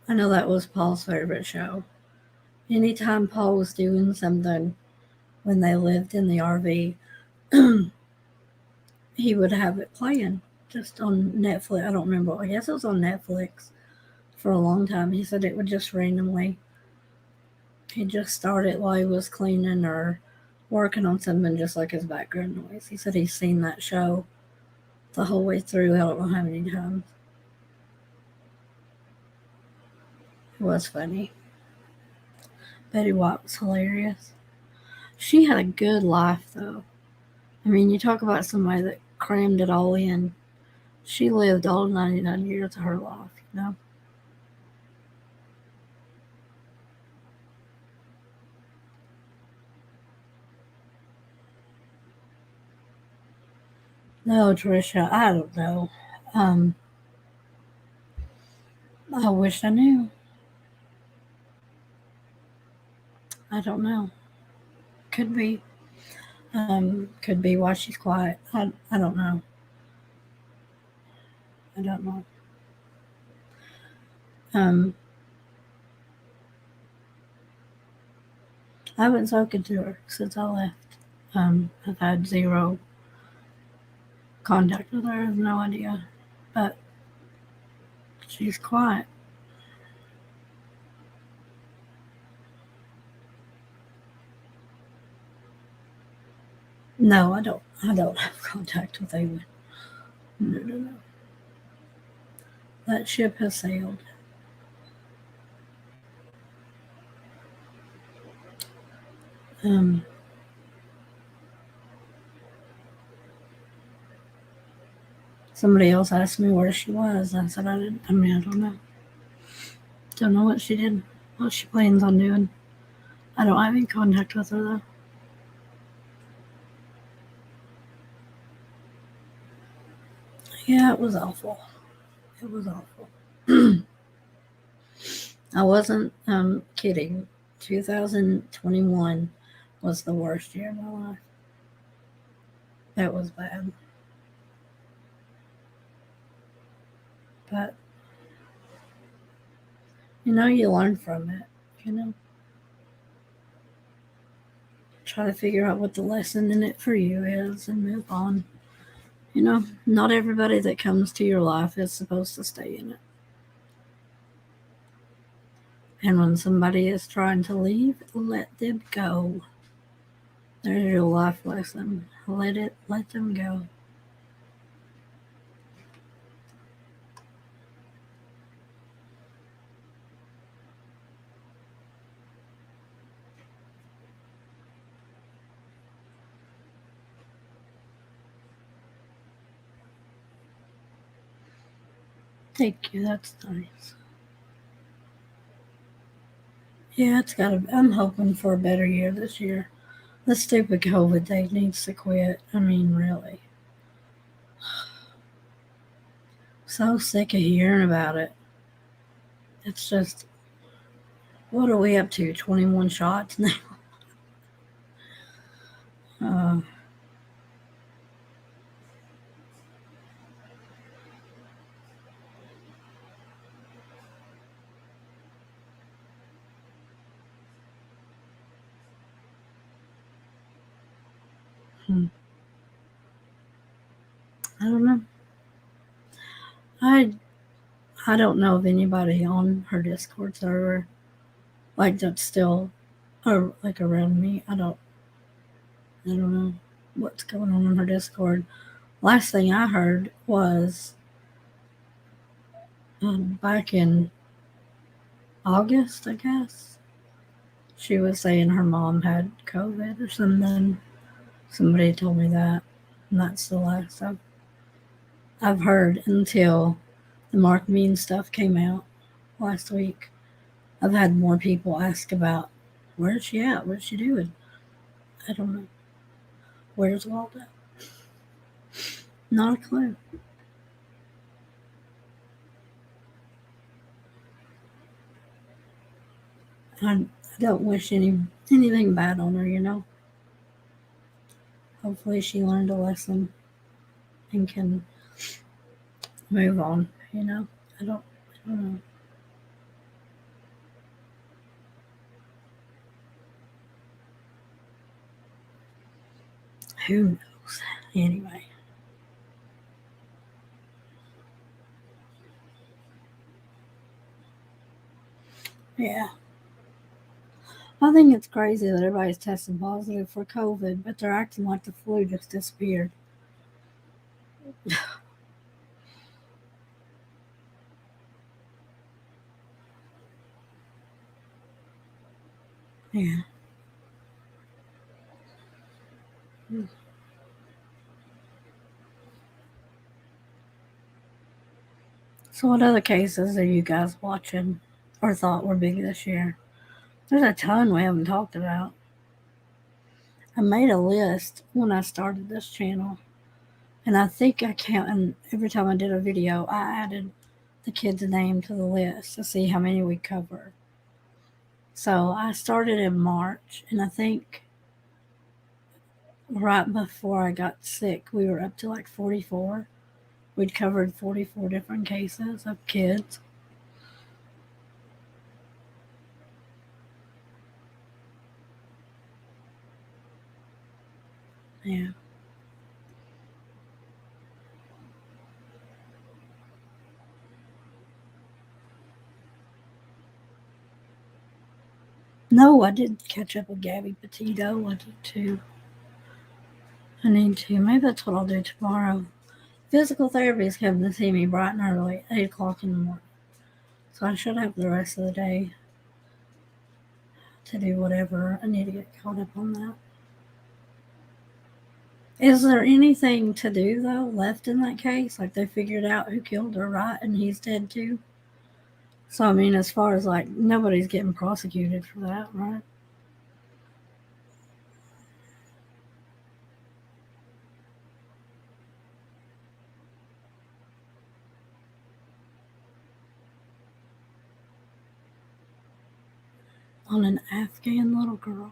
I know that was Paul's favorite show. Anytime Paul was doing something when they lived in the RV, he would have it playing just on Netflix. I don't remember. I guess it was on Netflix for a long time. He said it would just randomly. He'd just start it while he was cleaning or working on something, just like his background noise. He said he's seen that show the whole way through. I don't know how many times. It was funny. Betty White was hilarious. She had a good life, though. I mean, you talk about somebody that crammed it all in. She lived all 99 years of her life, you know? No, Trisha, I don't know. Um, I wish I knew. I don't know. Could be. Could be why she's quiet. I don't know. I don't know. Um, I haven't spoken to her since I left. I've had zero contact with her. I have no idea. But she's quiet. No, I don't. I don't have contact with anyone. No, no, no. That ship has sailed. Um, Somebody else asked me where she was. I said I didn't. I mean, I don't know. Don't know what she did. What she plans on doing. I don't have any contact with her though. Yeah, it was awful. It was awful. I wasn't kidding. 2021 was the worst year of my life. That was bad. But you learn from it. You know, try to figure out what the lesson in it for you is and move on. Not everybody that comes to your life is supposed to stay in it. And when somebody is trying to leave, let them go. There's your life lesson. Let them go. Thank you. That's nice. Yeah, I'm hoping for a better year this year. The stupid COVID thing needs to quit. I mean, really. So sick of hearing about it. It's just, what are we up to? 21 shots now? Uh, hmm. I don't know. I I don't know of anybody on her Discord server like that's still or like around me. I don't know what's going on her Discord. Last thing I heard was back in August, I guess. She was saying her mom had COVID or something. Somebody told me that, and that's the last I've heard until the Mark Mean stuff came out last week. I've had more people ask about where's she at? What's she doing? I don't know. Where's Waldo? Not a clue. I don't wish anything bad on her. Hopefully she learned a lesson and can move on. I don't know. Who knows? Anyway. Yeah. I think it's crazy that everybody's testing positive for COVID, but they're acting like the flu just disappeared. Yeah. So, what other cases are you guys watching or thought were big this year? There's a ton we haven't talked about. I made a list when I started this channel, and I think I count, and every time I did a video, I added the kid's name to the list to see how many we covered. So, I started in March, and I think right before I got sick, we were up to like 44. We'd covered 44 different cases of kids. Yeah. No, I did catch up with Gabby Petito. I did too. I need to. Maybe that's what I'll do tomorrow. Physical therapy is coming to see me bright and early, 8 o'clock in the morning. So I should have the rest of the day to do whatever I need to get caught up on that. Is there anything to do, though, left in that case? Like they figured out who killed her, right? And he's dead too? So, I mean, as far as like nobody's getting prosecuted for that, right? On an Afghan little girl.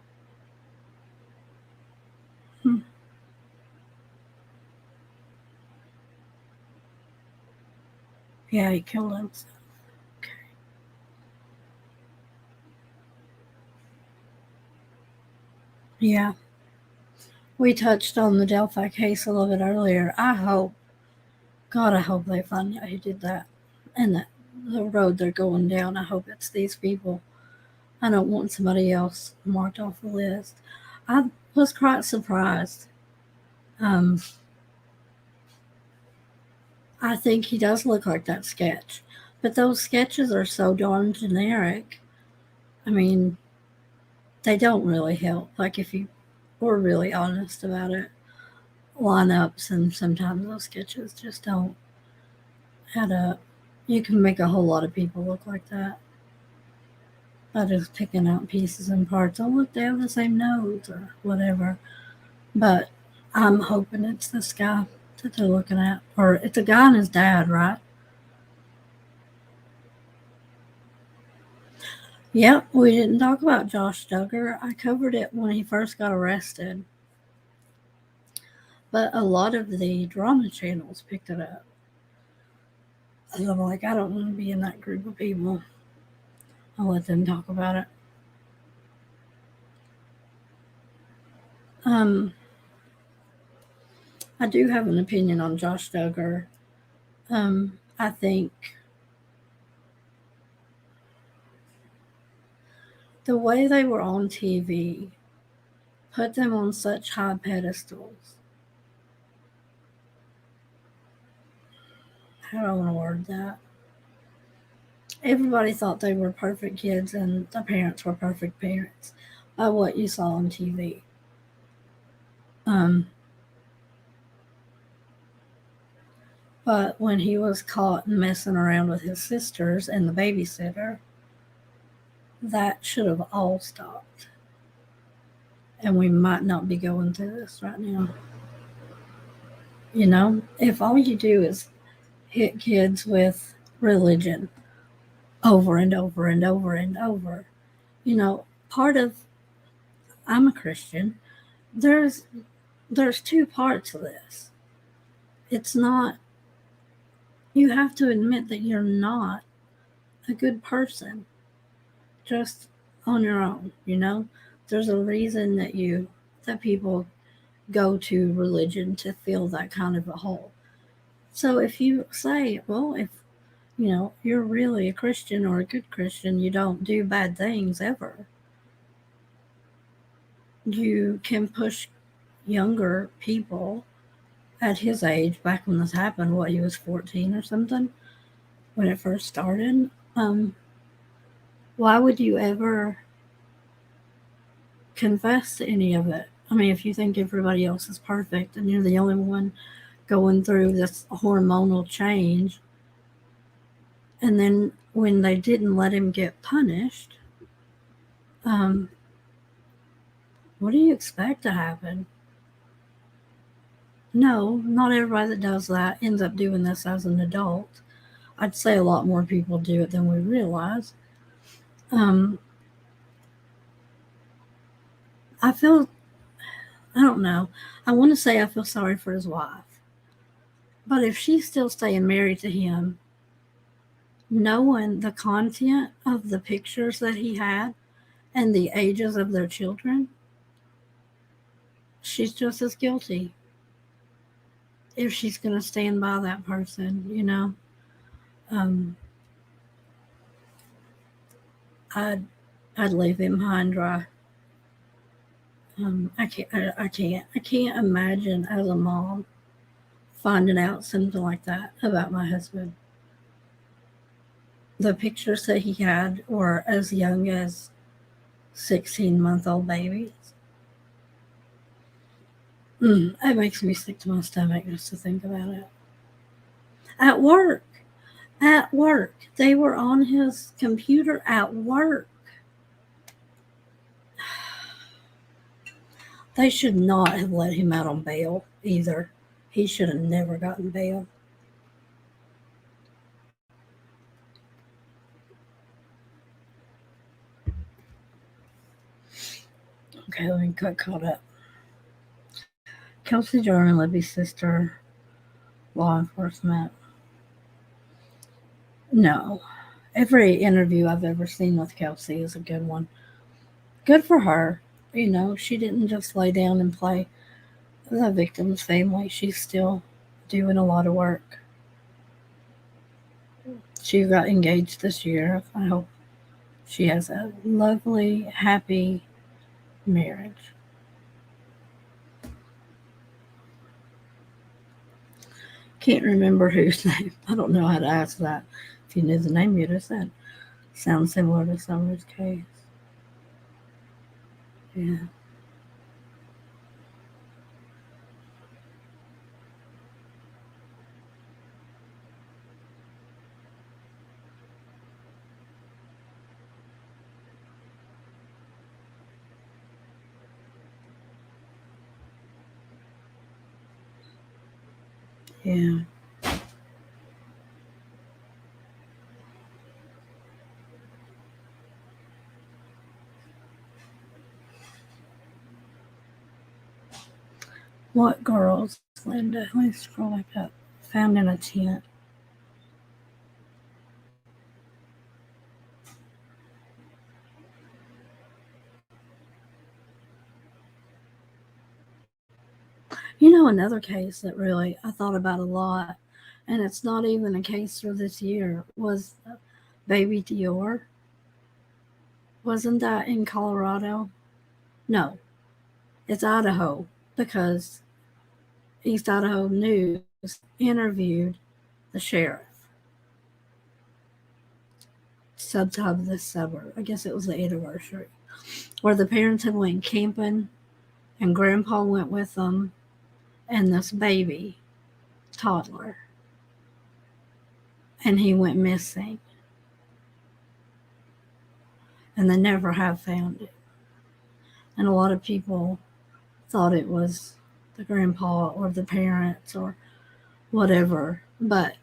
Hmm. Yeah, he killed himself. Okay. Yeah. We touched on the Delphi case a little bit earlier. God, I hope they find out who did that. And that the road they're going down, I hope it's these people. I don't want somebody else marked off the list. I was quite surprised. Um, I think he does look like that sketch. But those sketches are so darn generic. I mean, they don't really help. Like, if you were really honest about it, lineups and sometimes those sketches just don't add up. You can make a whole lot of people look like that by just picking out pieces and parts. Oh, look, they have the same nose or whatever. But I'm hoping it's this guy that they're looking at. Or it's a guy and his dad, right? Yep, we didn't talk about Josh Duggar. I covered it when he first got arrested. But a lot of the drama channels picked it up. And I'm like, I don't want to be in that group of people. I'll let them talk about it. Um, I do have an opinion on Josh Duggar. I think the way they were on TV put them on such high pedestals. How do I want to word that? Everybody thought they were perfect kids and the parents were perfect parents by what you saw on TV. Um, but when he was caught messing around with his sisters and the babysitter, that should have all stopped. And we might not be going through this right now. You know, if all you do is hit kids with religion over and over and over and over, you know, part of I'm a Christian. There's two parts of this. It's not you have to admit that you're not a good person just on your own, you know? There's a reason that people go to religion to fill that kind of a hole. So if you say, well, if you're really a Christian or a good Christian, you don't do bad things ever, you can push younger people at his age, back when this happened, what, he was 14 or something when it first started. Why would you ever confess to any of it? I mean, if you think everybody else is perfect and you're the only one going through this hormonal change, and then when they didn't let him get punished, um, what do you expect to happen? No, not everybody that does that ends up doing this as an adult. I'd say a lot more people do it than we realize. Um, I feel, I don't know. I want to say I feel sorry for his wife. But if she's still staying married to him, knowing the content of the pictures that he had and the ages of their children, she's just as guilty if she's going to stand by that person. Um, I'd, I'd leave him high and dry. I can't imagine as a mom finding out something like that about my husband. The pictures that he had were as young as 16-month-old babies. It makes me sick to my stomach just to think about it. At work, they were on his computer at work. They should not have let him out on bail either. He should have never gotten bail. Okay, let me get caught up. Kelsey Jordan, Libby's sister, law enforcement. No. Every interview I've ever seen with Kelsey is a good one. Good for her. She didn't just lay down and play the victim's family. She's still doing a lot of work. She got engaged this year. I hope she has a lovely, happy marriage. Can't remember whose name. I don't know how to ask that. If you knew the name, you'd have said. Sounds similar to Summer's case. Yeah. Yeah. What girls, Linda? Let me scroll back up. Found in a tent. Another case that really I thought about a lot, and it's not even a case for this year, was Baby Dior. Wasn't that in Colorado? No, it's Idaho, because East Idaho News interviewed the sheriff, subtitled this suburb. I guess it was the anniversary, where the parents had went camping, and Grandpa went with them, and this baby toddler, and he went missing, and they never have found it. And a lot of people thought it was the grandpa or the parents or whatever. But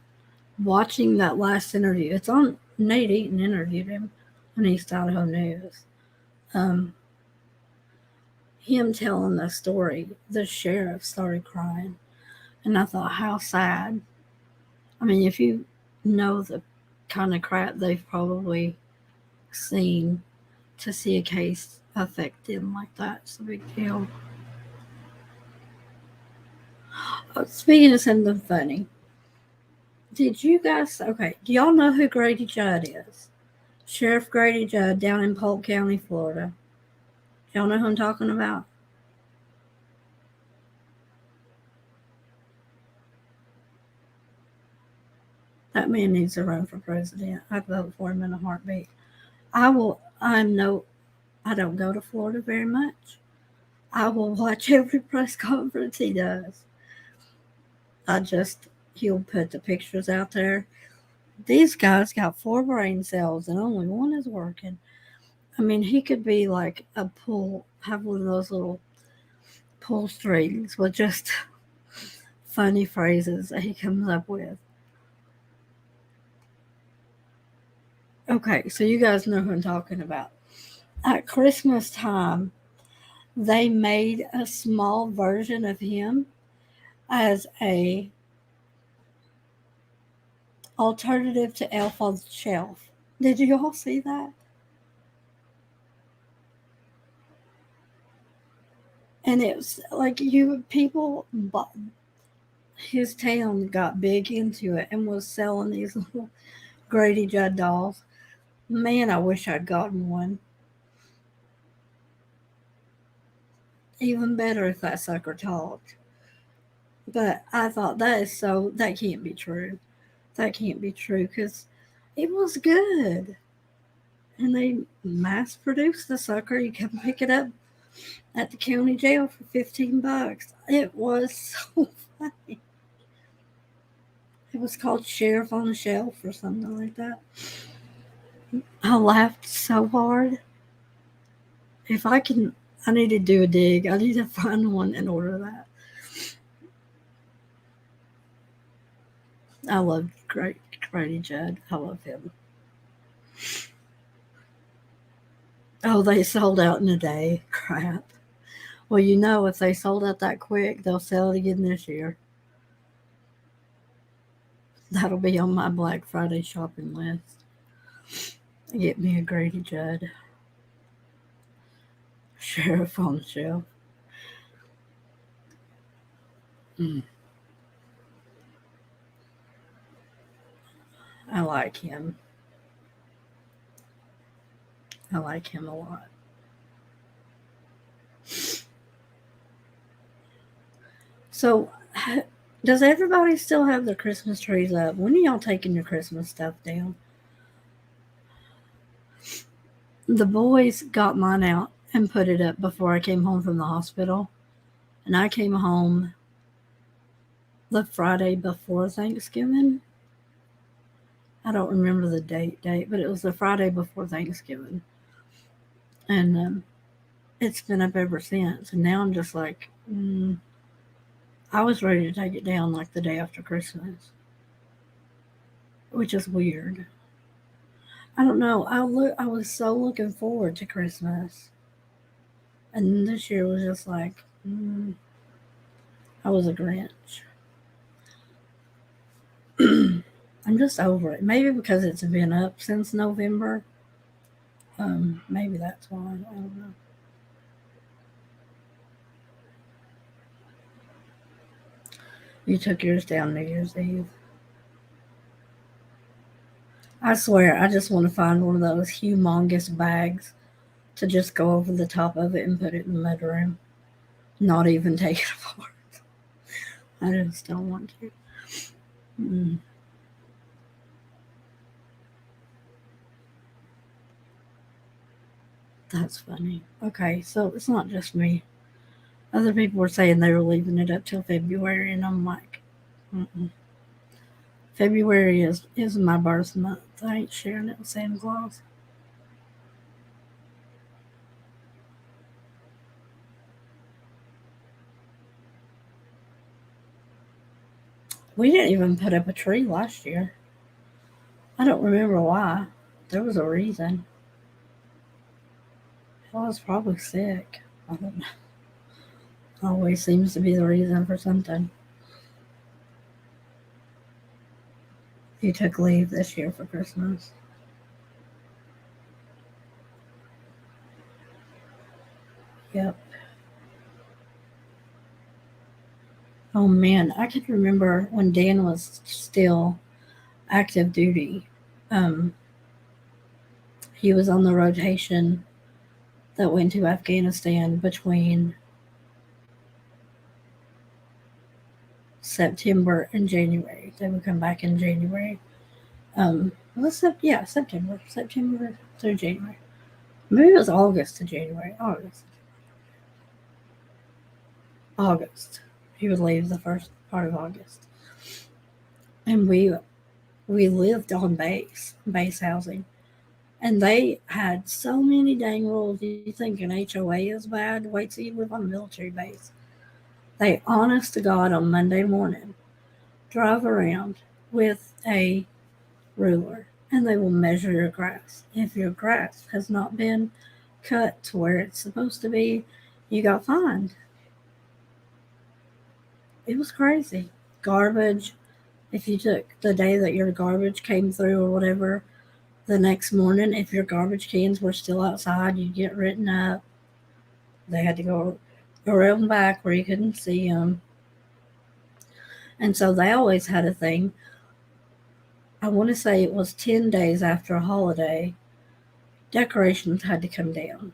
watching that last interview, it's on, Nate Eaton interviewed him on East Idaho News. Him telling the story, the sheriff started crying. And I thought, how sad. I mean, if you know the kind of crap they've probably seen, to see a case affect them like that, it's a big deal. Speaking of something funny, did you guys, okay, do y'all know who Grady Judd is? Sheriff Grady Judd down in Polk County, Florida. Y'all know who I'm talking about? That man needs to run for president. I'd vote for him in a heartbeat. I don't go to Florida very much. I will watch every press conference he does. He'll put the pictures out there. These guys got 4 brain cells and only one is working. I mean, he could be like have one of those little pull strings with just funny phrases that he comes up with. Okay, so you guys know who I'm talking about. At Christmas time, they made a small version of him as a alternative to Elf on the Shelf. Did you all see that? And it was like his town got big into it and was selling these little Grady Judd dolls. Man, I wish I'd gotten one. Even better if that sucker talked. But I thought that can't be true. That can't be true because it was good. And they mass produced the sucker. You can pick it up at the county jail for $15. It was so funny. It was called Sheriff on the Shelf or something like that. I laughed so hard. If I can, I need to do a dig. I need to find one and order that. I love Grady Judd. I love him. Oh, they sold out in a day. Crap. Well, if they sold out that quick, they'll sell it again this year. That'll be on my Black Friday shopping list. Get me a Grady Judd. Sheriff on the Shelf. Mm. I like him. I like him a lot. So, does everybody still have their Christmas trees up? When are y'all taking your Christmas stuff down? The boys got mine out and put it up before I came home from the hospital. And I came home the Friday before Thanksgiving. I don't remember the date, but it was the Friday before Thanksgiving. And it's been up ever since. And now I'm just like, I was ready to take it down like the day after Christmas, which is weird. I don't know. I was so looking forward to Christmas, and this year was just like, I was a Grinch. I'm just over it. Maybe because it's been up since November. Maybe that's why. I don't know. You took yours down New Year's Eve. I swear, I just want to find one of those humongous bags to just go over the top of it and put it in the mudroom. Not even take it apart. I just don't want to. Mm. That's funny. Okay, so it's not just me. Other people were saying they were leaving it up till February, and I'm like, mm-mm. February is my birth month. I ain't sharing it with Santa Claus. We didn't even put up a tree last year. I don't remember why. There was a reason. I was probably sick. I don't know. Always seems to be the reason for something. You took leave this year for Christmas. Yep. Oh man, I can remember when Dan was still active duty. Um, he was on the rotation that went to Afghanistan between September and January. They would come back in January. September through January. Maybe it was August to January. August. He would leave the first part of August, and we lived on base housing, and they had so many dang rules. You think an HOA is bad? Wait till you live on a military base. They, honest to God, on Monday morning, drive around with a ruler and they will measure your grass. If your grass has not been cut to where it's supposed to be, you got fined. It was crazy. Garbage. If you took the day that your garbage came through or whatever, the next morning, if your garbage cans were still outside, you'd get written up. They had to go around back where you couldn't see them. And so they always had a thing. I want to say it was 10 days after a holiday, decorations had to come down.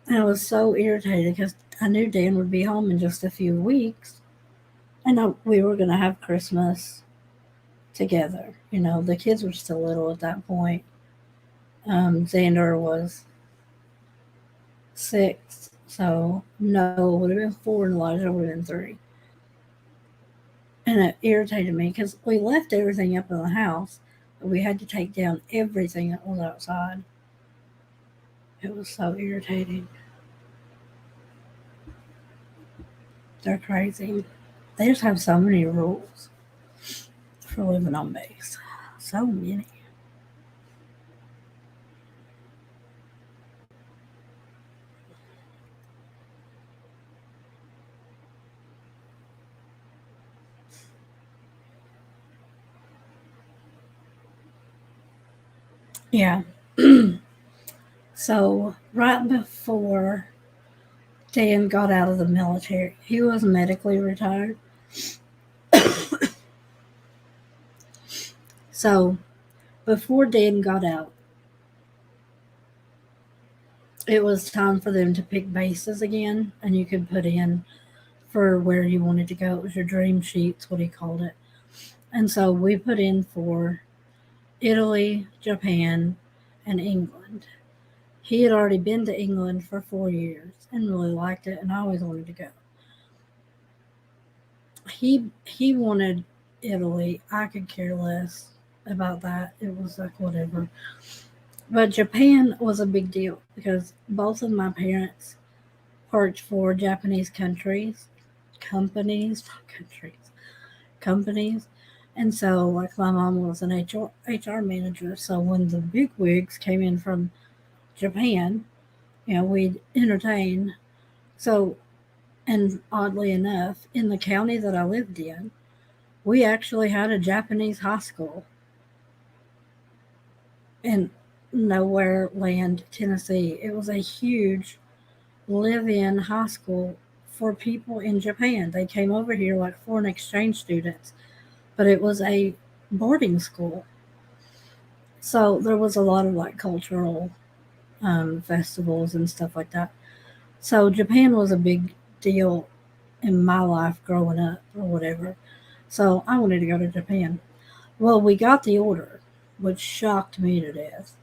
And I was so irritated because I knew Dan would be home in just a few weeks. And we were going to have Christmas together. You know, the kids were still little at that point. Xander was 6, so Noah would have been 4 and Elijah would have been 3. And it irritated me because we left everything up in the house, but we had to take down everything that was outside. It was so irritating. They're crazy. They just have so many rules for living on base. So many. Yeah. So, right before Dan got out of the military, he was medically retired. So, before Dan got out, it was time for them to pick bases again, and you could put in for where you wanted to go. It was your dream sheets, what he called it. And so we put in for Italy, Japan, and England. He had already been to England for 4 years and really liked it, and I always wanted to go. He wanted Italy. I could care less about that. It was like whatever. But Japan was a big deal because both of my parents worked for Japanese companies. And so, like, my mom was an HR manager. So when the big wigs came in from Japan, we'd entertain. So, and oddly enough, in the county that I lived in, we actually had a Japanese high school in Nowhere Land, Tennessee. It was a huge live in high school for people in Japan. They came over here like foreign exchange students, but it was a boarding school. So there was a lot of like cultural festivals and stuff like that. So Japan was a big deal in my life growing up or whatever. So I wanted to go to Japan. Well, we got the order, which shocked me to death.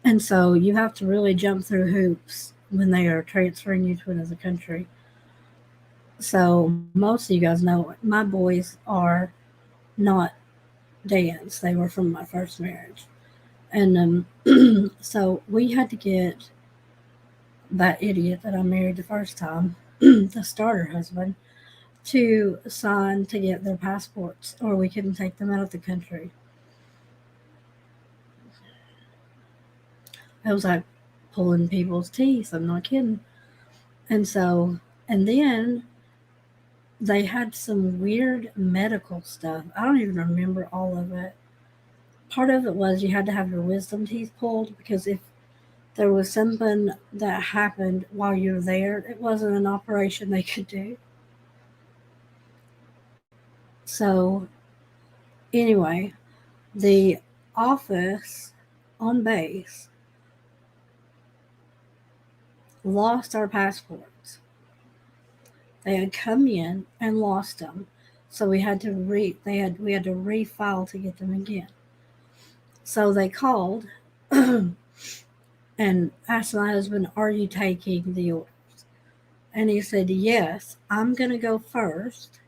And so you have to really jump through hoops when they are transferring you to another country. So most of you guys know my boys are not Dan's. They were from my first marriage. And so we had to get that idiot that I married the first time, the starter husband, to sign to get their passports, or we couldn't take them out of the country. It was like pulling people's teeth. I'm not kidding. And so, and then they had some weird medical stuff. I don't even remember all of it. Part of it was you had to have your wisdom teeth pulled because if there was something that happened while you were there, it wasn't an operation they could do. So, anyway, the office on base lost our passports. They had come in and lost them, so we had to we had to refile to get them again. So they called and asked my husband, "Are you taking the orders?" And he said, "Yes, I'm going to go first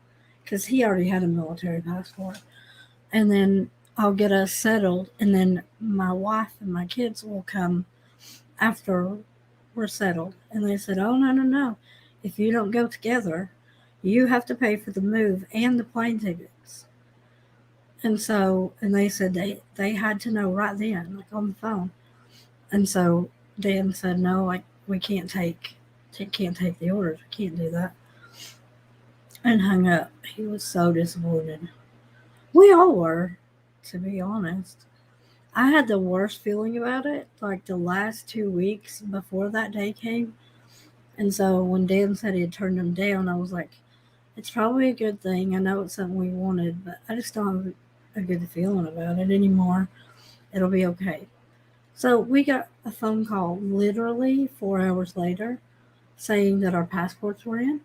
because he already had a military passport, and then I'll get us settled, and then my wife and my kids will come after we're settled." And they said, "Oh, no, no, no. If you don't go together, you have to pay for the move and the plane tickets." And they said they had to know right then, like on the phone. And so Dan said, "No, like we can't take the orders. We can't do that." And hung up. He was so disappointed. We all were, to be honest. I had the worst feeling about it, like the last 2 weeks before that day came. And so when Dan said he had turned them down, I was like, it's probably a good thing. I know it's something we wanted, but I just don't have a good feeling about it anymore. It'll be okay. So we got a phone call literally 4 hours later saying that our passports were in,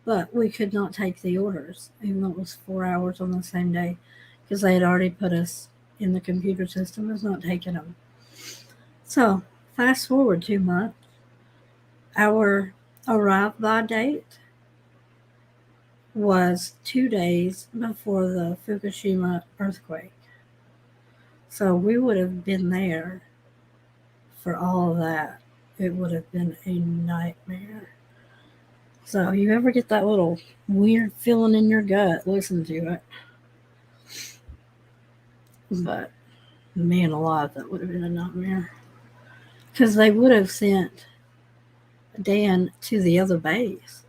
but we could not take the orders, even though it was 4 hours on the same day, because they had already put us in the computer system as not taking them. So fast forward 2 months, our arrive by date was 2 days before the Fukushima earthquake. So we would have been there for all of that. It would have been a nightmare. So you ever get that little weird feeling in your gut, listen to it. But man alive, that would have been a nightmare. Because they would have sent Dan to the other base.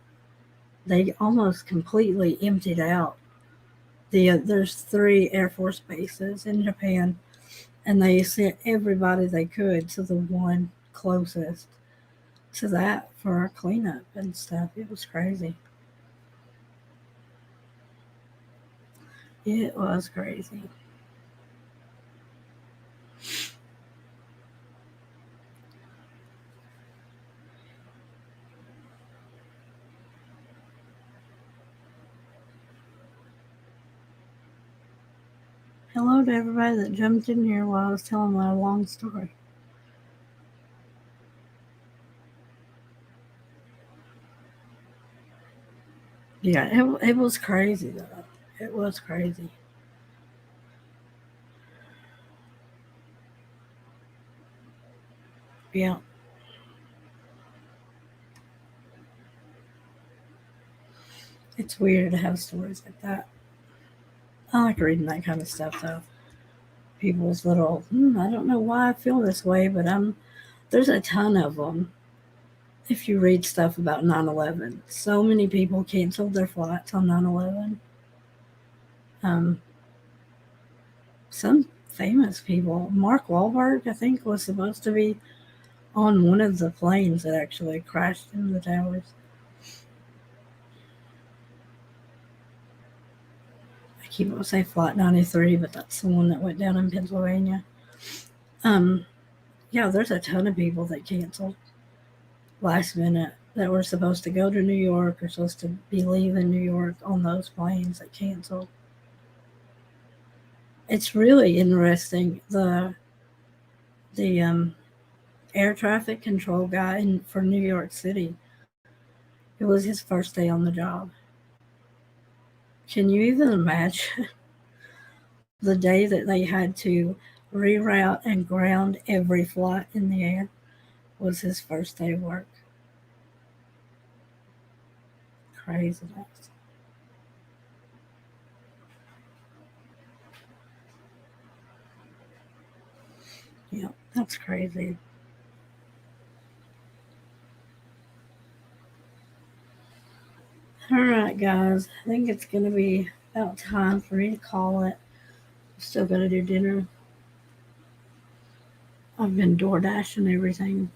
They almost completely emptied out there's 3 Air Force bases in Japan, and they sent everybody they could to the one closest to that for our cleanup and stuff. It was crazy. It was crazy. Hello to everybody that jumped in here while I was telling my long story. Yeah, it was crazy though. It was crazy. Yeah, it's weird to have stories like that. I like reading that kind of stuff though. People's little, I don't know why I feel this way, but there's a ton of them. If you read stuff about 9/11, so many people canceled their flights on 9/11. Um, some famous people, Mark Wahlberg, I think, was supposed to be on one of the planes that actually crashed into the towers. I keep on saying Flight 93, but that's the one that went down in Pennsylvania. Um, yeah, there's a ton of people that canceled last minute that were supposed to go to New York or supposed to be leaving New York on those planes that canceled. It's really interesting. The air traffic control guy for New York City, it was his first day on the job. Can you even imagine the day that they had to reroute and ground every flight in the air was his first day of work? Craziness. Yeah, that's crazy. All right, guys. I think it's going to be about time for me to call it. Still got to do dinner. I've been door dashing everything.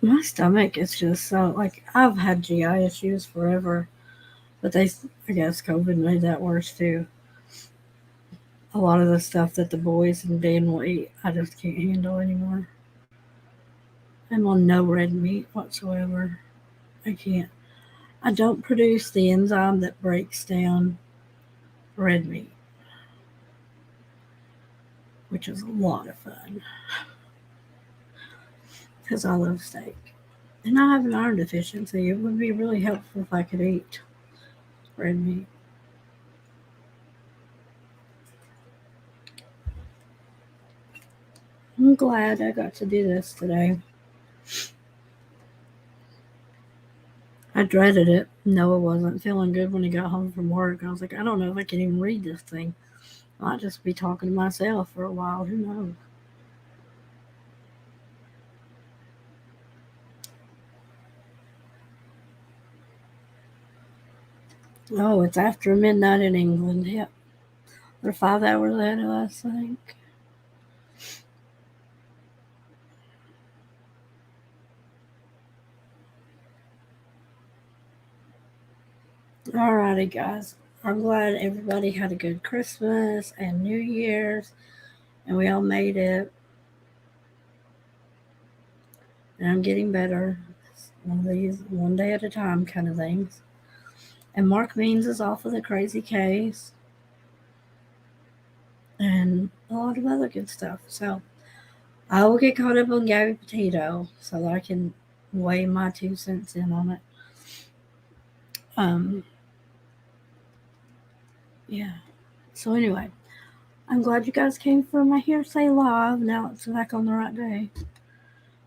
My stomach is just so like I've had GI issues forever, But I guess COVID made that worse too. A lot of the stuff that the boys and Dan will eat, I just can't handle anymore. I'm on no red meat whatsoever. I can't. I don't produce the enzyme that breaks down red meat, which is a lot of fun because I love steak. And I have an iron deficiency. It would be really helpful if I could eat red meat. I'm glad I got to do this today. I dreaded it. Noah wasn't feeling good when he got home from work. I was like, I don't know if I can even read this thing. I might just be talking to myself for a while. Who knows? Oh, it's after midnight in England. Yep. They're 5 hours ahead of us, I think. Alrighty, guys. I'm glad everybody had a good Christmas and New Year's, and we all made it. And I'm getting better. It's one of these one day at a time kind of things. And Mark Means is off of the crazy case, and a lot of other good stuff. So I will get caught up on Gabby Petito so that I can weigh my 2 cents in on it. Yeah. So anyway, I'm glad you guys came for my Hearsay Live. Now it's back on the right day.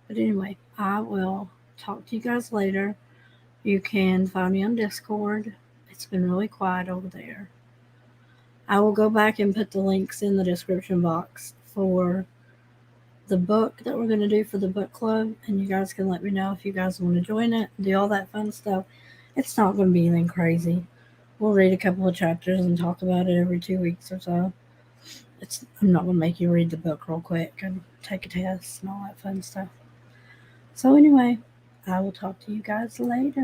But anyway, I will talk to you guys later. You can find me on Discord. It's been really quiet over there. I will go back and put the links in the description box for the book that we're going to do for the book club, and you guys can let me know if you guys want to join it, do all that fun stuff. It's not going to be anything crazy. We'll read a couple of chapters and talk about it every 2 weeks or so. I'm not going to make you read the book real quick and take a test and all that fun stuff. So anyway, I will talk to you guys later.